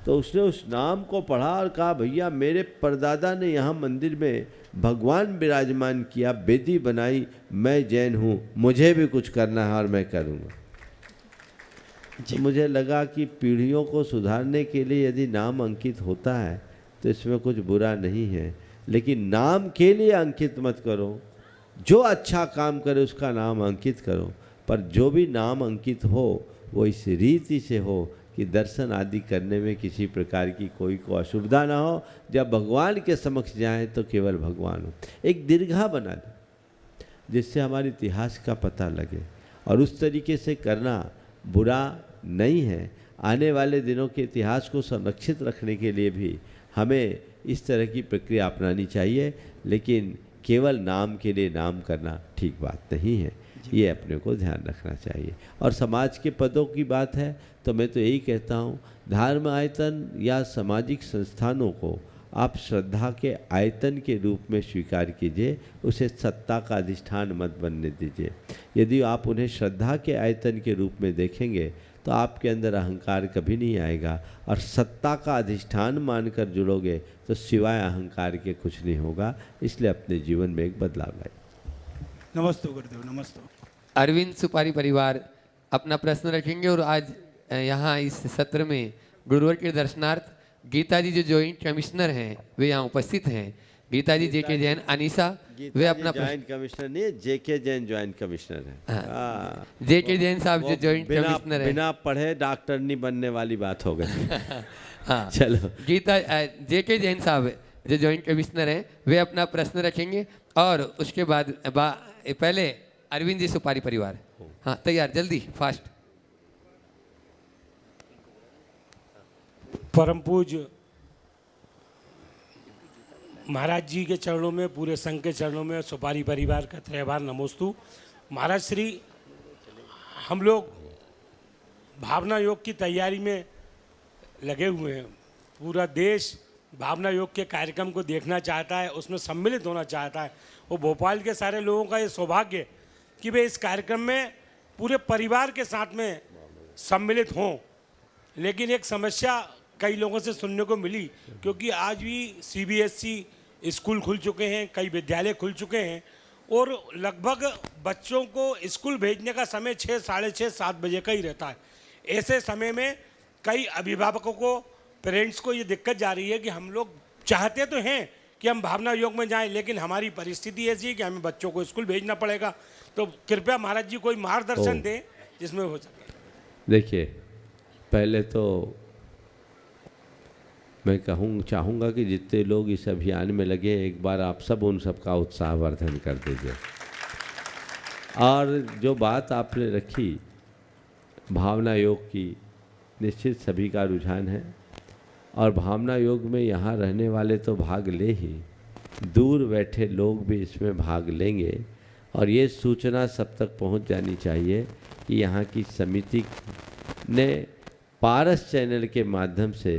तो उसने उस नाम को पढ़ा और कहा, भैया मेरे परदादा ने यहाँ मंदिर में भगवान विराजमान किया, बेदी बनाई, मैं जैन हूँ, मुझे भी कुछ करना है और मैं करूँगा। तो मुझे लगा कि पीढ़ियों को सुधारने के लिए यदि नाम अंकित होता है तो इसमें कुछ बुरा नहीं है, लेकिन नाम के लिए अंकित मत करो। जो अच्छा काम करे उसका नाम अंकित करो, पर जो भी नाम अंकित हो वो इस रीति से हो कि दर्शन आदि करने में किसी प्रकार की कोई को असुविधा ना हो। जब भगवान के समक्ष जाएं तो केवल भगवान हो। एक दीर्घा बना दे जिससे हमारे इतिहास का पता लगे, और उस तरीके से करना बुरा नहीं है। आने वाले दिनों के इतिहास को संरक्षित रखने के लिए भी हमें इस तरह की प्रक्रिया अपनानी चाहिए, लेकिन केवल नाम के लिए नाम करना ठीक बात नहीं है। ये अपने को ध्यान रखना चाहिए। और समाज के पदों की बात है तो मैं तो यही कहता हूँ, धर्म आयतन या सामाजिक संस्थानों को आप श्रद्धा के आयतन के रूप में स्वीकार कीजिए, उसे सत्ता का अधिष्ठान मत बनने दीजिए। यदि आप उन्हें श्रद्धा के आयतन के रूप में देखेंगे तो आपके अंदर अहंकार कभी नहीं आएगा, और सत्ता का अधिष्ठान मानकर जुड़ोगे तो सिवाय अहंकार के कुछ नहीं होगा। इसलिए अपने जीवन में एक बदलाव लाए। नमस्ते गुरुदेव, नमस्ते। अरविंद सुपारी परिवार अपना प्रश्न रखेंगे और आज यहाँ इस सत्र में गुरुवर के दर्शनार्थ गीता जी जो जॉइंट कमिश्नर हैं वे यहाँ उपस्थित हैं। गीता जी जेके जैन, अनीसा वे अपना जॉइंट कमिश्नर नहीं, जेके जैन जॉइंट कमिश्नर है। जेके जैन साहब जो जॉइंट कमिश्नर है, बिना पढ़े डॉक्टर नहीं बनने वाली बात हो गई। हाँ चलो, गीता जेके जैन साहब जो जॉइंट कमिश्नर हैं वे अपना प्रश्न रखेंगे और उसके बाद पहले अरविंद जी सुपारी परिवार। हाँ तैयार, जल्दी फास्ट। परम पूज्य महाराज जी के चरणों में, पूरे संघ के चरणों में सुपारी परिवार का त्रिवार नमोस्तु। महाराज श्री, हम लोग भावना योग की तैयारी में लगे हुए हैं। पूरा देश भावना योग के कार्यक्रम को देखना चाहता है, उसमें सम्मिलित होना चाहता है। वो भोपाल के सारे लोगों का ये सौभाग्य कि वे इस कार्यक्रम में पूरे परिवार के साथ में सम्मिलित हों। लेकिन एक समस्या कई लोगों से सुनने को मिली, क्योंकि आज भी CBSE स्कूल खुल चुके हैं, कई विद्यालय खुल चुके हैं और लगभग बच्चों को स्कूल भेजने का समय 6, साढ़े 6, 7 बजे का ही रहता है। ऐसे समय में कई अभिभावकों को, पेरेंट्स को ये दिक्कत जा रही है कि हम लोग चाहते तो हैं कि हम भावना योग में जाएं, लेकिन हमारी परिस्थिति ऐसी है कि हमें बच्चों को स्कूल भेजना पड़ेगा। तो कृपया महाराज जी कोई मार्गदर्शन दें जिसमें हो सके। देखिए, पहले तो मैं चाहूँगा कि जितने लोग इस अभियान में लगे, एक बार आप सब उन सब का उत्साहवर्धन कर दीजिए। और जो बात आपने रखी भावना योग की, निश्चित सभी का रुझान है और भावना योग में यहाँ रहने वाले तो भाग ले ही, दूर बैठे लोग भी इसमें भाग लेंगे। और ये सूचना सब तक पहुँच जानी चाहिए कि यहाँ की समिति ने पारस चैनल के माध्यम से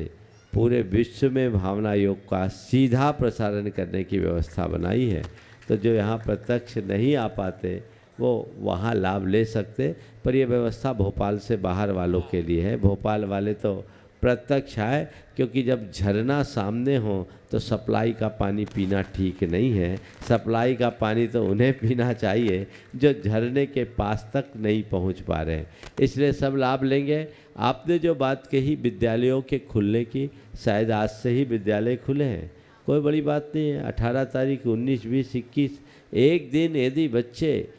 पूरे विश्व में भावना योग का सीधा प्रसारण करने की व्यवस्था बनाई है। तो जो यहाँ प्रत्यक्ष नहीं आ पाते वो वहाँ लाभ ले सकते, पर ये व्यवस्था भोपाल से बाहर वालों के लिए है। भोपाल वाले तो प्रत्यक्ष आए, क्योंकि जब झरना सामने हो तो सप्लाई का पानी पीना ठीक नहीं है। सप्लाई का पानी तो उन्हें पीना चाहिए जो झरने के पास तक नहीं पहुंच पा रहे हैं, इसलिए सब लाभ लेंगे। आपने जो बात कही विद्यालयों के खुलने की, शायद आज से ही विद्यालय खुले हैं, कोई बड़ी बात नहीं है। 18 तारीख, 19, 20, 21 एक दिन यदि बच्चे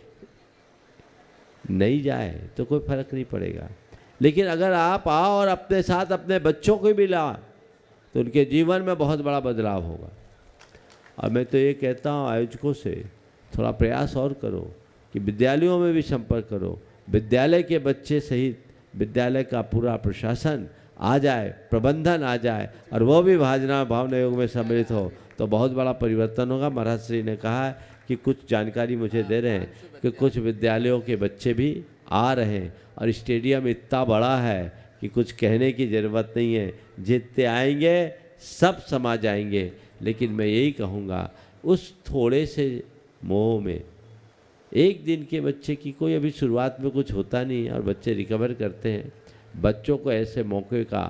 नहीं जाए तो कोई फर्क नहीं पड़ेगा, लेकिन अगर आप आओ और अपने साथ अपने बच्चों को भी लाओ तो उनके जीवन में बहुत बड़ा बदलाव होगा। और मैं तो ये कहता हूँ आयोजकों से, थोड़ा प्रयास और करो कि विद्यालयों में भी संपर्क करो, विद्यालय के बच्चे सहित विद्यालय का पूरा प्रशासन आ जाए, प्रबंधन आ जाए और वो भी भावना योग में सम्मिलित हो तो बहुत बड़ा परिवर्तन होगा। महाराज श्री ने कहा है कि कुछ जानकारी मुझे दे रहे हैं कि कुछ विद्यालयों के बच्चे भी आ रहे हैं और स्टेडियम इतना बड़ा है कि कुछ कहने की ज़रूरत नहीं है। जितने आएंगे सब समा जाएंगे, लेकिन मैं यही कहूँगा उस थोड़े से मोह में एक दिन के बच्चे की कोई अभी शुरुआत में कुछ होता नहीं और बच्चे रिकवर करते हैं। बच्चों को ऐसे मौके का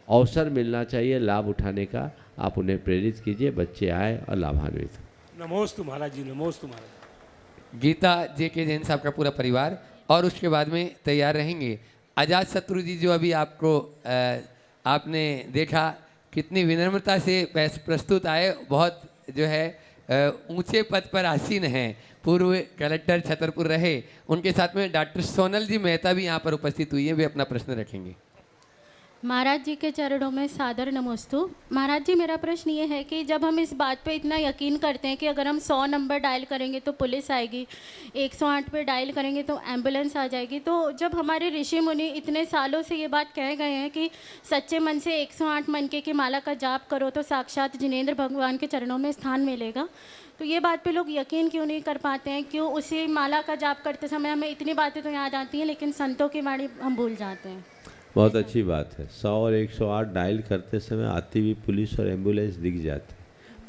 अवसर मिलना चाहिए लाभ उठाने का। आप उन्हें प्रेरित कीजिए, बच्चे आए और लाभान्वित हो। नमोस्तु महाराज जी, नमोस्तु महाराज। गीता JK जैन साहब का पूरा परिवार और उसके बाद में तैयार रहेंगे अजात शत्रु जी, जो अभी आपको आपने देखा कितनी विनम्रता से प्रस्तुत आए, बहुत जो है ऊंचे पद पर आसीन हैं, पूर्व कलेक्टर छतरपुर रहे। उनके साथ में डॉक्टर सोनल जी मेहता भी यहाँ पर उपस्थित हुई हैं, वे अपना प्रश्न रखेंगे। महाराज जी के चरणों में सादर नमोस्तु। महाराज जी, मेरा प्रश्न ये है कि जब हम इस बात पे इतना यकीन करते हैं कि अगर हम 100 नंबर डायल करेंगे तो पुलिस आएगी, 108 पे डायल करेंगे तो एम्बुलेंस आ जाएगी, तो जब हमारे ऋषि मुनि इतने सालों से ये बात कह गए हैं कि सच्चे मन से 108 मनके की माला का जाप करो तो साक्षात जिनेंद्र भगवान के चरणों में स्थान मिलेगा, तो ये बात पे लोग यकीन क्यों नहीं कर पाते हैं? क्यों उसी माला का जाप करते समय हमें इतनी बातें तो याद आती हैं लेकिन संतों की वाणी हम भूल जाते हैं? बहुत अच्छी बात है। 100 और 108 डायल करते समय आती हुई पुलिस और एम्बुलेंस दिख जाती,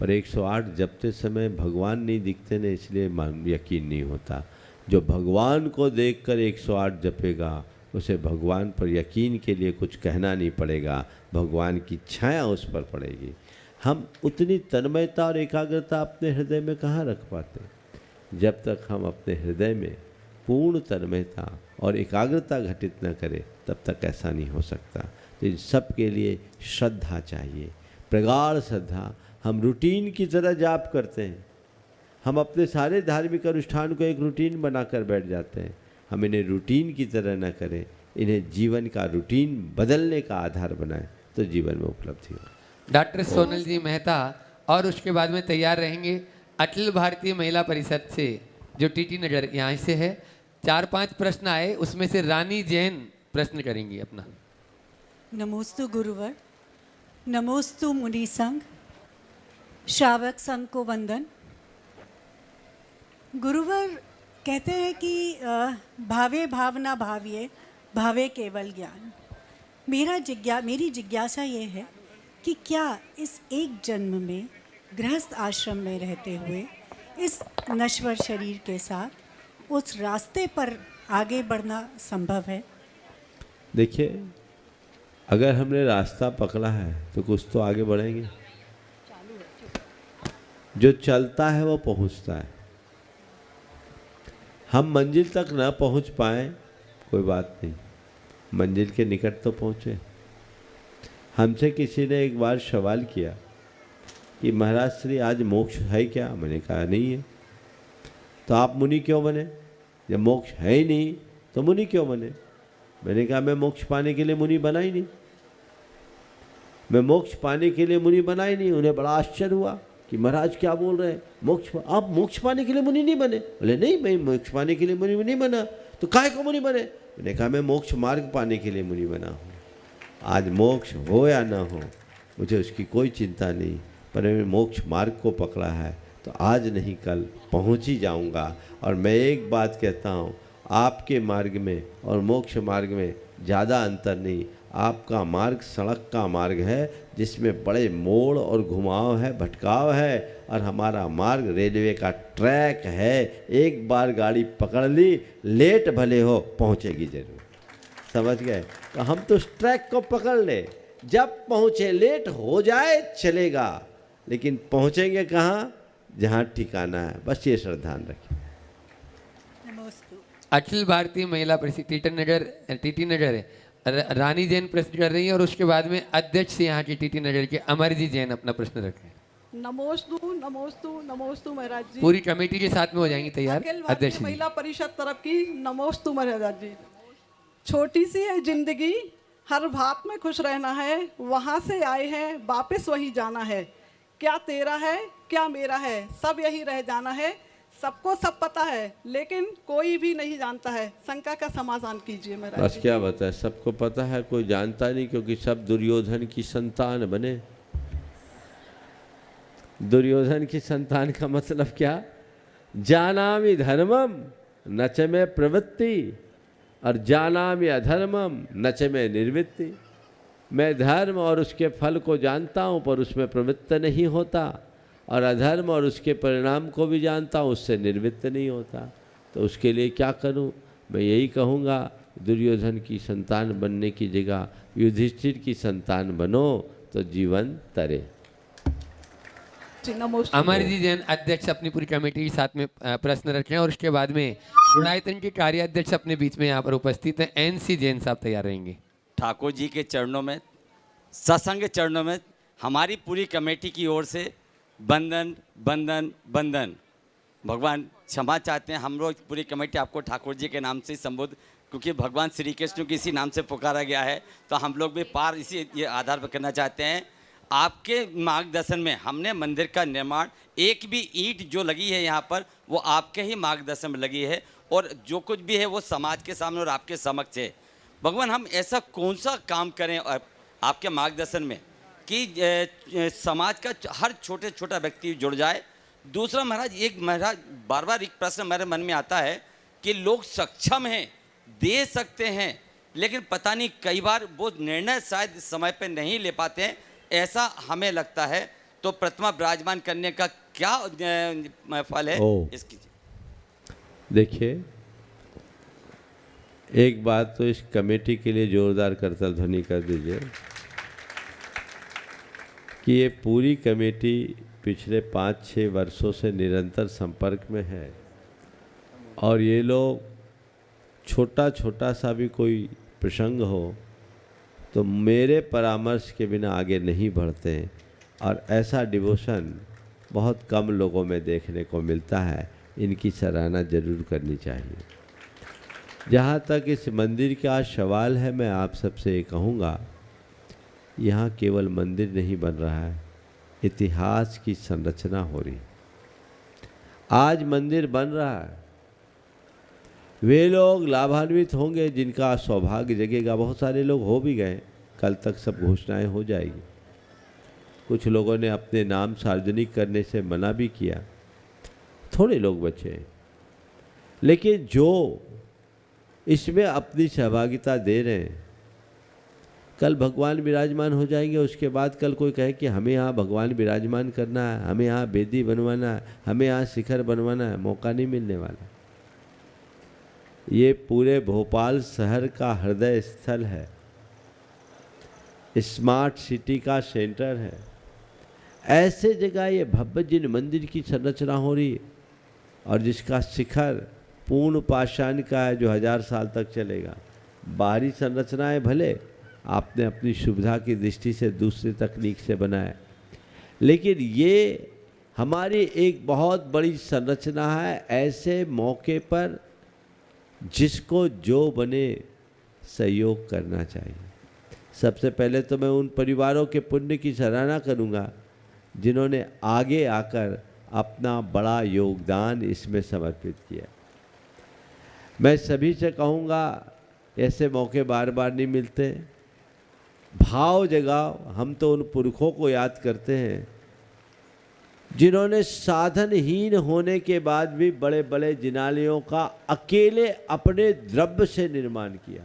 पर 108 जपते समय भगवान नहीं दिखते ना, इसलिए यकीन नहीं होता। जो भगवान को देखकर 108 जपेगा उसे भगवान पर यकीन के लिए कुछ कहना नहीं पड़ेगा, भगवान की छाया उस पर पड़ेगी। हम उतनी तन्मयता और एकाग्रता अपने हृदय में कहाँ रख पाते? जब तक हम अपने हृदय में पूर्ण तन्मयता और एकाग्रता घटित न करें तब तक ऐसा नहीं हो सकता। तो इन सब के लिए श्रद्धा चाहिए, प्रगाढ़ श्रद्धा। हम रूटीन की तरह जाप करते हैं, हम अपने सारे धार्मिक अनुष्ठान को एक रूटीन बनाकर बैठ जाते हैं। हम इन्हें रूटीन की तरह न करें, इन्हें जीवन का रूटीन बदलने का आधार बनाएं तो जीवन में उपलब्धि हो। डॉक्टर सोनल जी मेहता और उसके बाद में तैयार रहेंगे अखिल भारतीय महिला परिषद से जो TT नगर यहाँ से है। 4-5 प्रश्न आए, उसमें से रानी जैन प्रश्न करेंगी अपना। नमोस्तु गुरुवर, नमोस्तु मुनि संघ, श्रावक संघ को वंदन। गुरुवर कहते हैं कि भावे भावना भाविये, भावे केवल ज्ञान। मेरी जिज्ञासा ये है कि क्या इस एक जन्म में गृहस्थ आश्रम में रहते हुए इस नश्वर शरीर के साथ उस रास्ते पर आगे बढ़ना संभव है? देखिए, अगर हमने रास्ता पकड़ा है तो कुछ तो आगे बढ़ेंगे। जो चलता है वो पहुंचता है। हम मंजिल तक ना पहुंच पाए कोई बात नहीं, मंजिल के निकट तो पहुंचे। हमसे किसी ने एक बार सवाल किया कि महाराज श्री आज मोक्ष है क्या? मैंने कहा नहीं है। तो आप मुनि क्यों बने? जब मोक्ष है ही नहीं तो मुनि क्यों बने? मैंने कहा मैं मोक्ष पाने के लिए मुनि बना ही नहीं, मैं मोक्ष पाने के लिए मुनि बना ही नहीं। उन्हें बड़ा आश्चर्य हुआ कि महाराज क्या बोल रहे हैं, आप मोक्ष पाने के लिए मुनि नहीं बने? बोले नहीं, मैं मोक्ष पाने के लिए मुनि नहीं बना। तो काहे को मुनि बने? मैंने कहा मैं मोक्ष मार्ग पाने के लिए मुनि बना हूँ। आज मोक्ष हो या ना हो मुझे उसकी कोई चिंता नहीं, पर मैंने मोक्ष मार्ग को पकड़ा है तो आज नहीं कल पहुँच ही जाऊँगा। और मैं एक बात कहता हूँ, आपके मार्ग में और मोक्ष मार्ग में ज़्यादा अंतर नहीं। आपका मार्ग सड़क का मार्ग है जिसमें बड़े मोड़ और घुमाव है, भटकाव है, और हमारा मार्ग रेलवे का ट्रैक है। एक बार गाड़ी पकड़ ली, लेट भले हो पहुंचेगी जरूर। समझ गए? तो हम तो उस ट्रैक को पकड़ ले, जब पहुंचे, लेट हो जाए चलेगा, लेकिन पहुंचेंगे कहाँ? जहाँ ठिकाना है। बस ये श्रद्धान रखें। अखिल भारतीय महिला परिषद टीटी नगर है, रानी जैन प्रश्न कर रही है, और उसके बाद में अध्यक्ष यहाँ की टीटी नगर के अमरजी जैन अपना प्रश्न रखें। नमोस्तु नमोस्तु नमोस्तु महाराज जी। पूरी कमेटी के साथ में हो जाएंगी तैयार। अखिल भारतीय अध्यक्ष जी। महिला परिषद तरफ की नमोस्तु महाराज जी। छोटी सी है जिंदगी, हर बात में खुश रहना है, वहाँ से आए हैं वापस वही जाना है। क्या तेरा है क्या मेरा है, सब यही रह जाना है। सबको सब पता है लेकिन कोई भी नहीं जानता है, शंका का समाधान कीजिए महाराज बस जी। क्या बताए, सबको पता है, कोई जानता नहीं, क्योंकि सब दुर्योधन की संतान बने। दुर्योधन की संतान का मतलब क्या? जानामि धर्मम न च में प्रवृत्ति और जानामि अधर्मम न च में निर्वृत्ति। मैं धर्म और उसके फल को जानता हूँ पर उसमें प्रवृत्त नहीं होता, और अधर्म और उसके परिणाम को भी जानता हूँ, उससे निर्वृत्त नहीं होता। तो उसके लिए क्या करूँ? मैं यही कहूँगा, दुर्योधन की संतान बनने की जगह युधिष्ठिर की संतान बनो तो जीवन तरे। अमरजी जैन अध्यक्ष अपनी पूरी कमेटी के साथ में प्रश्न रखें, और उसके बाद में गुणायतन के कार्याध्यक्ष अपने बीच में यहाँ पर उपस्थित हैं। NC जैन साहब तैयार रहेंगे। ठाकुर जी के चरणों में, सत्संग चरणों में हमारी पूरी कमेटी की ओर से बंदन बंदन बंदन। भगवान क्षमा चाहते हैं, हम लोग पूरी कमेटी आपको ठाकुर जी के नाम से संबोधित, क्योंकि भगवान श्री कृष्ण को इसी नाम से पुकारा गया है, तो हम लोग भी पार इसी ये आधार पर करना चाहते हैं। आपके मार्गदर्शन में हमने मंदिर का निर्माण, एक भी ईंट जो लगी है यहाँ पर वो आपके ही मार्गदर्शन में लगी है, और जो कुछ भी है वो समाज के सामने और आपके समक्ष है। भगवान हम ऐसा कौन सा काम करें आपके मार्गदर्शन में कि समाज का हर छोटे छोटा व्यक्ति जुड़ जाए। दूसरा महाराज बार बार एक प्रश्न मेरे मन में आता है कि लोग सक्षम हैं, दे सकते हैं, लेकिन पता नहीं कई बार वो निर्णय शायद समय पे नहीं ले पाते हैं, ऐसा हमें लगता है। तो प्रतिमा विराजमान करने का क्या फल है इसकी? देखिए, एक बात तो इस कमेटी के लिए जोरदार करतल ध्वनि कर दीजिए कि ये पूरी कमेटी पिछले 5-6 वर्षों से निरंतर संपर्क में है, और ये लोग छोटा छोटा सा भी कोई प्रसंग हो तो मेरे परामर्श के बिना आगे नहीं बढ़ते हैं, और ऐसा डिवोशन बहुत कम लोगों में देखने को मिलता है। इनकी सराहना जरूर करनी चाहिए। जहाँ तक इस मंदिर का सवाल है, मैं आप सबसे ये कहूँगा, यहाँ केवल मंदिर नहीं बन रहा है, इतिहास की संरचना हो रही। आज मंदिर बन रहा है, वे लोग लाभान्वित होंगे जिनका सौभाग्य जगेगा। बहुत सारे लोग हो भी गए, कल तक सब घोषणाएं हो जाएगी। कुछ लोगों ने अपने नाम सार्वजनिक करने से मना भी किया, थोड़े लोग बचे, लेकिन जो इसमें अपनी सहभागिता दे रहे हैं, कल भगवान विराजमान हो जाएंगे। उसके बाद कल कोई कहे कि हमें यहाँ भगवान विराजमान करना है, हमें यहाँ बेदी बनवाना है, हमें यहाँ शिखर बनवाना है, मौका नहीं मिलने वाला। ये पूरे भोपाल शहर का हृदय स्थल है। स्मार्ट सिटी का सेंटर है। ऐसे जगह ये भव्य जिन मंदिर की संरचना हो रही है और जिसका शिखर पूर्ण पाषाण का है जो 1000 साल तक चलेगा। बाहरी संरचनाएं भले आपने अपनी सुविधा की दृष्टि से दूसरी तकनीक से बनाया, लेकिन ये हमारी एक बहुत बड़ी संरचना है। ऐसे मौके पर जिसको जो बने सहयोग करना चाहिए। सबसे पहले तो मैं उन परिवारों के पुण्य की सराहना करूंगा जिन्होंने आगे आकर अपना बड़ा योगदान इसमें समर्पित किया। मैं सभी से कहूँगा, ऐसे मौके बार बार नहीं मिलते। भाव जगाओ। हम तो उन पुरखों को याद करते हैं जिन्होंने साधनहीन होने के बाद भी बड़े बड़े जिनालयों का अकेले अपने द्रव्य से निर्माण किया।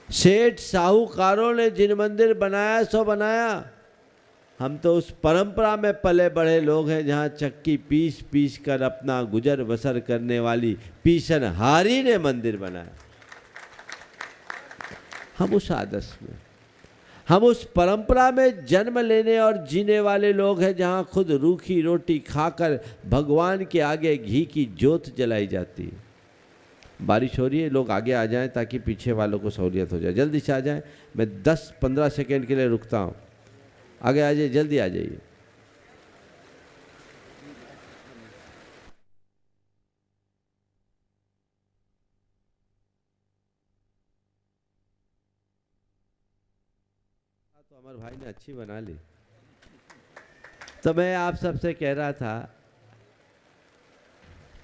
सेठ साहूकारों ने जिन मंदिर बनाया सो बनाया। हम तो उस परंपरा में पले बड़े लोग हैं जहाँ चक्की पीस पीस कर अपना गुजर बसर करने वाली पीसनहारी ने मंदिर बनाया। हम उस आदर्श में, हम उस परंपरा में जन्म लेने और जीने वाले लोग हैं जहाँ खुद रूखी रोटी खाकर भगवान के आगे घी की जोत जलाई जाती है। बारिश हो रही है, लोग आगे आ जाएं ताकि पीछे वालों को सहूलियत हो जाए। जल्दी से आ जाएं। मैं 10-15 सेकेंड के लिए रुकता हूँ। आगे आ जाइए, जल्दी आ जाइए। तो अमर भाई ने अच्छी बना ली। तो मैं आप सबसे कह रहा था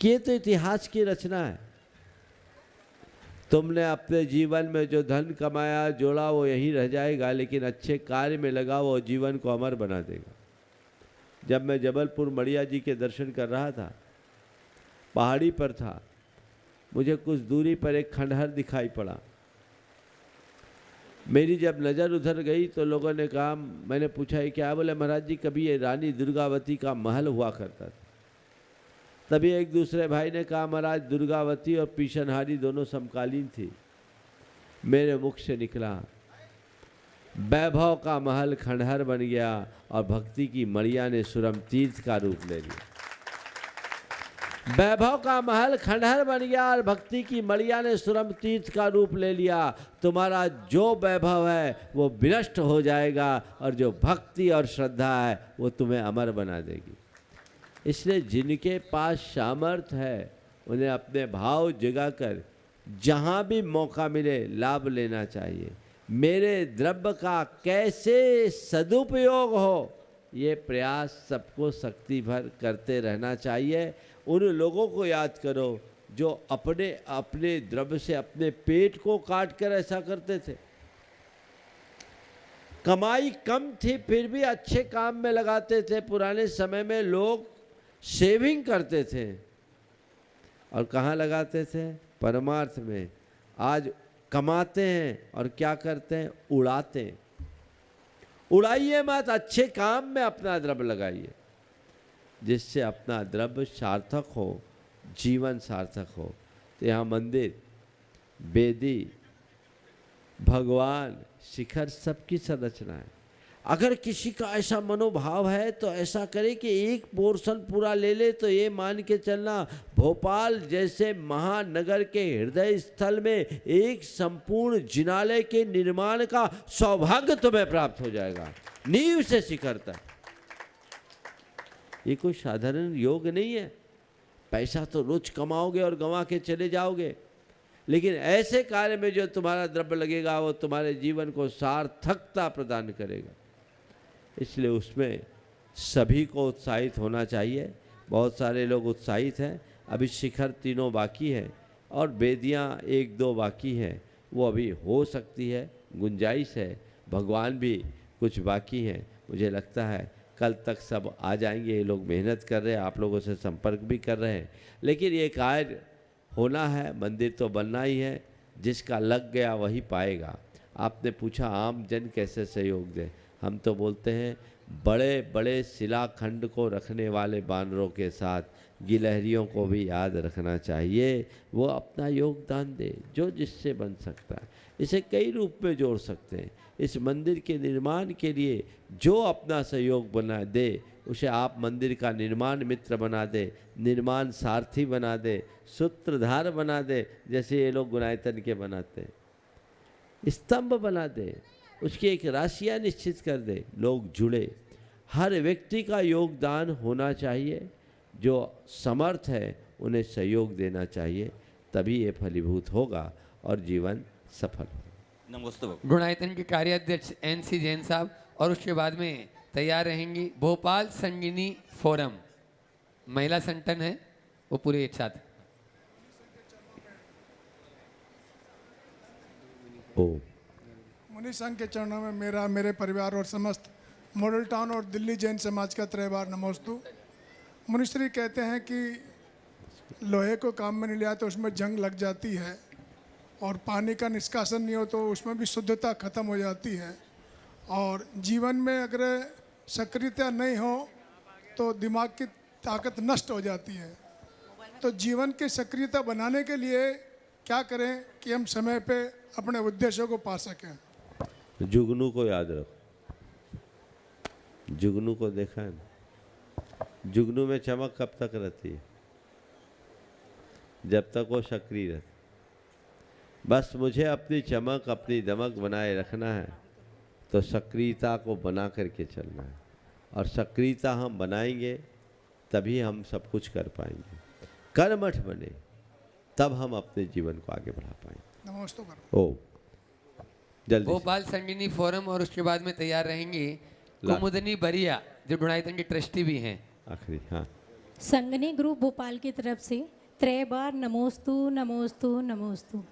कि ये तो इतिहास की रचना है। तुमने अपने जीवन में जो धन कमाया जोड़ा वो यहीं रह जाएगा, लेकिन अच्छे कार्य में लगा वो जीवन को अमर बना देगा। जब मैं जबलपुर मड़िया जी के दर्शन कर रहा था, पहाड़ी पर था, मुझे कुछ दूरी पर एक खंडहर दिखाई पड़ा। मेरी जब नज़र उधर गई तो लोगों ने कहा, मैंने पूछा ये क्या है? बोले महाराज जी कभी ये रानी दुर्गावती का महल हुआ करता था। तभी एक दूसरे भाई ने कहा महाराज दुर्गावती और पीसनहारी दोनों समकालीन थी। मेरे मुख से निकला वैभव का महल खंडहर बन गया और भक्ति की मड़िया ने सुरम तीर्थ का रूप ले लिया। वैभव का महल खंडहर बन गया और भक्ति की मड़िया ने सुरम तीर्थ का रूप ले लिया। तुम्हारा जो वैभव है वो विनष्ट हो जाएगा और जो भक्ति और श्रद्धा है वो तुम्हें अमर बना देगी। इसलिए जिनके पास सामर्थ्य है उन्हें अपने भाव जगाकर जहाँ भी मौका मिले लाभ लेना चाहिए। मेरे द्रव्य का कैसे सदुपयोग हो ये प्रयास सबको शक्ति भर करते रहना चाहिए। उन लोगों को याद करो जो अपने अपने द्रव्य से अपने पेट को काट कर ऐसा करते थे। कमाई कम थी फिर भी अच्छे काम में लगाते थे। पुराने समय में लोग सेविंग करते थे और कहाँ लगाते थे? परमार्थ में। आज कमाते हैं और क्या करते हैं? उड़ाते हैं। उड़ाइए मत, अच्छे काम में अपना द्रव्य लगाइए जिससे अपना द्रव्य सार्थक हो, जीवन सार्थक हो। तो यहाँ मंदिर, वेदी, भगवान, शिखर सबकी संरचना है। अगर किसी का ऐसा मनोभाव है तो ऐसा करे कि एक पोर्शन पूरा ले ले, तो ये मान के चलना भोपाल जैसे महानगर के हृदय स्थल में एक संपूर्ण जिनालय के निर्माण का सौभाग्य तुम्हें प्राप्त हो जाएगा, नींव से शिखर तक। ये कोई साधारण योग नहीं है। पैसा तो रोज कमाओगे और गंवा के चले जाओगे, लेकिन ऐसे कार्य में जो तुम्हारा द्रव्य लगेगा वो तुम्हारे जीवन को सार्थकता प्रदान करेगा। इसलिए उसमें सभी को उत्साहित होना चाहिए। बहुत सारे लोग उत्साहित हैं। अभी शिखर 3 बाकी है और वेदियाँ 1-2 बाकी हैं, वो अभी हो सकती है, गुंजाइश है। भगवान भी कुछ बाकी हैं। मुझे लगता है कल तक सब आ जाएंगे। ये लोग मेहनत कर रहे हैं, आप लोगों से संपर्क भी कर रहे हैं, लेकिन ये कार्य होना है। मंदिर तो बनना ही है, जिसका लग गया वही पाएगा। आपने पूछा आम जन कैसे सहयोग दे। हम तो बोलते हैं बड़े बड़े शिलाखंड को रखने वाले बानरों के साथ गिलहरियों को भी याद रखना चाहिए। वो अपना योगदान दे जो जिससे बन सकता है। इसे कई रूप में जोड़ सकते हैं। इस मंदिर के निर्माण के लिए जो अपना सहयोग बना दे उसे आप मंदिर का निर्माण मित्र बना दे, निर्माण सारथी बना दे, सूत्रधार बना दे, जैसे ये लोग गुनायतन के बनाते हैं, स्तंभ बना दे, उसकी एक राशियाँ निश्चित कर दे, लोग जुड़े। हर व्यक्ति का योगदान होना चाहिए, जो समर्थ है उन्हें सहयोग देना चाहिए, तभी ये फलीभूत होगा और जीवन सफल होगा। नमस्ते। गुणायतन के कार्याध्यक्ष NC जैन साहब, और उसके बाद में तैयार रहेंगी भोपाल संगिनी फोरम, महिला संगठन है वो पूरे एक साथ। मुनि संघ के चरणों में मेरा, मेरे परिवार और समस्त मॉडल टाउन और दिल्ली जैन समाज का त्रैवार नमोस्तु। मुनिश्री कहते हैं कि लोहे को काम में नहीं लिया तो उसमें जंग लग जाती है, और पानी का निष्कासन नहीं हो तो उसमें भी शुद्धता खत्म हो जाती है, और जीवन में अगर सक्रियता नहीं हो तो दिमाग की ताकत नष्ट हो जाती है। तो जीवन की सक्रियता बनाने के लिए क्या करें कि हम समय पे अपने उद्देश्यों को पा सकें? जुगनू को याद रखो। जुगनू को देखा है ना? जुगनू में चमक कब तक रहती है? जब तक वो सक्रिय रहती। बस मुझे अपनी चमक, अपनी दमक बनाए रखना है, तो सक्रियता को बना करके चलना है, और सक्रियता हम बनाएंगे तभी हम सब कुछ कर पाएंगे। कर्मठ बने तब हम अपने जीवन को आगे बढ़ा पाएंगे। नमस्ते। ओ जल्दी। भोपाल संगिनी फोरम, और उसके बाद में तैयार रहेंगी कुमुदनी बरिया, जो गुणायतन के ट्रस्टी भी हैं। आखिरी। हाँ। संगनी ग्रुप भोपाल की तरफ से त्रैबार नमोस्तु नमोस्तु नमोस्तु।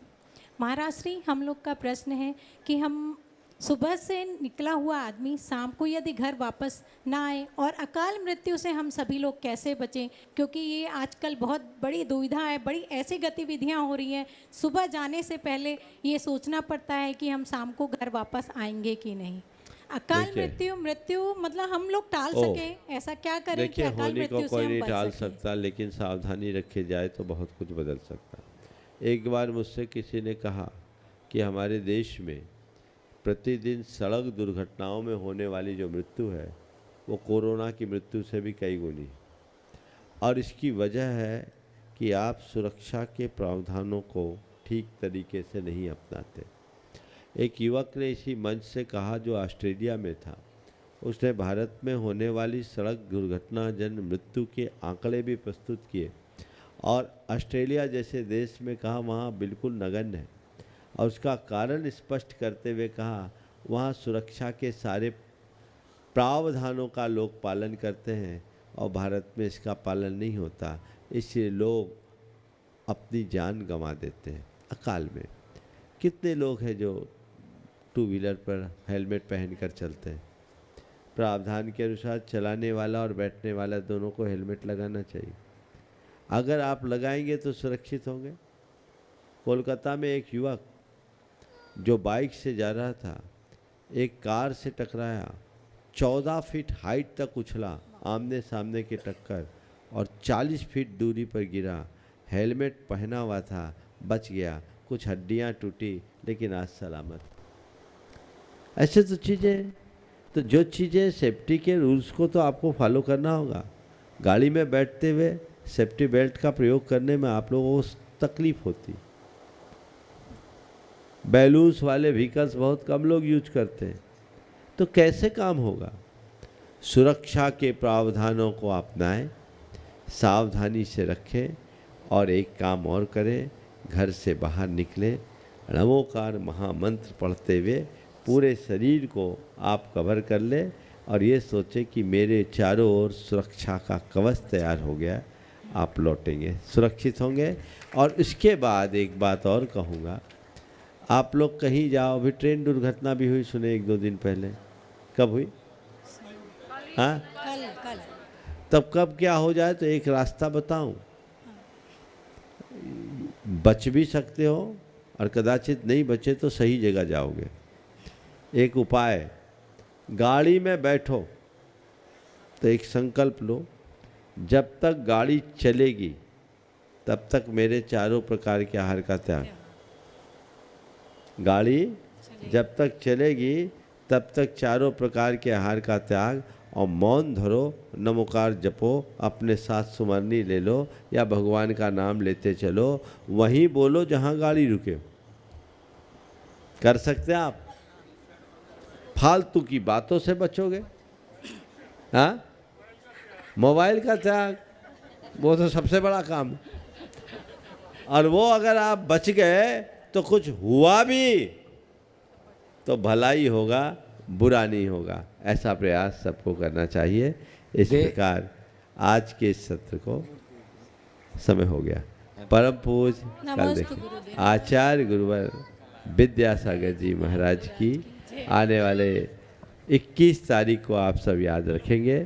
महाराज श्री, हम लोग का प्रश्न है कि हम सुबह से निकला हुआ आदमी शाम को यदि घर वापस ना आए, और अकाल मृत्यु से हम सभी लोग कैसे बचें, क्योंकि ये आजकल बहुत बड़ी दुविधा है, बड़ी ऐसी गतिविधियां हो रही हैं, सुबह जाने से पहले ये सोचना पड़ता है कि हम शाम को घर वापस आएंगे कि नहीं। अकाल मृत्यु मतलब हम लोग टाल सके, ऐसा क्या करें कि अकाल मृत्यु से कोई हम नहीं बच टाल सकें? सकता, लेकिन सावधानी रखे जाए तो बहुत कुछ बदल सकता है। एक बार मुझसे किसी ने कहा कि हमारे देश में प्रतिदिन सड़क दुर्घटनाओं में होने वाली जो मृत्यु है वो कोरोना की मृत्यु से भी कई गुनी है, और इसकी वजह है कि आप सुरक्षा के प्रावधानों को ठीक तरीके से नहीं अपनाते। एक युवक ने इसी मंच से कहा जो ऑस्ट्रेलिया में था, उसने भारत में होने वाली सड़क दुर्घटना जन मृत्यु के आंकड़े भी प्रस्तुत किए, और ऑस्ट्रेलिया जैसे देश में कहा वहाँ बिल्कुल नगण्य है, और उसका कारण स्पष्ट करते हुए कहा वहाँ सुरक्षा के सारे प्रावधानों का लोग पालन करते हैं और भारत में इसका पालन नहीं होता, इसलिए लोग अपनी जान गंवा देते हैं अकाल में। कितने लोग हैं जो टू व्हीलर पर हेलमेट पहनकर चलते हैं? प्रावधान के अनुसार चलाने वाला और बैठने वाला दोनों को हेलमेट लगाना चाहिए। अगर आप लगाएंगे तो सुरक्षित होंगे। कोलकाता में एक युवक जो बाइक से जा रहा था, एक कार से टकराया, 14 फीट हाइट तक उछला, आमने सामने की टक्कर, और 40 फीट दूरी पर गिरा। हेलमेट पहना हुआ था, बच गया, कुछ हड्डियां टूटी, लेकिन आज सलामत। ऐसे तो चीज़ें, तो जो चीज़ें सेफ्टी के रूल्स को तो आपको फॉलो करना होगा। गाड़ी में बैठते हुए सेफ्टी बेल्ट का प्रयोग करने में आप लोगों को तकलीफ होती। बैलून्स वाले व्हीकल्स बहुत कम लोग यूज करते हैं, तो कैसे काम होगा? सुरक्षा के प्रावधानों को अपनाएं, सावधानी से रखें, और एक काम और करें, घर से बाहर निकलें, नमोकार महामंत्र पढ़ते हुए पूरे शरीर को आप कवर कर लें, और ये सोचें कि मेरे चारों ओर सुरक्षा का कवच तैयार हो गया। आप लौटेंगे, सुरक्षित होंगे। और इसके बाद एक बात और कहूँगा, आप लोग कहीं जाओ, अभी ट्रेन दुर्घटना भी हुई, सुने 1-2 दिन पहले। कब हुई? हाँ, कल। तब कब क्या हो जाए तो एक रास्ता बताऊं, बच भी सकते हो और कदाचित नहीं बचे तो सही जगह जाओगे। एक उपाय, गाड़ी में बैठो, तो एक संकल्प लो, जब तक गाड़ी चलेगी तब तक मेरे चारों प्रकार के आहार का त्याग। गाड़ी जब तक चलेगी तब तक चारों प्रकार के आहार का त्याग, और मौन धरो, नमोकार जपो, अपने साथ सुमरनी ले लो या भगवान का नाम लेते चलो, वहीं बोलो जहाँ गाड़ी रुके। कर सकते हैं आप? फालतू की बातों से बचोगे। हाँ, मोबाइल का त्याग वो तो सबसे बड़ा काम है, और वो अगर आप बच गए तो कुछ हुआ भी तो भलाई होगा, बुरा नहीं होगा। ऐसा प्रयास सबको करना चाहिए। इस प्रकार आज के इस सत्र को समय हो गया। परम पूज कल देखिए आचार्य गुरुवर विद्यासागर जी महाराज की आने वाले 21 तारीख को आप सब याद रखेंगे।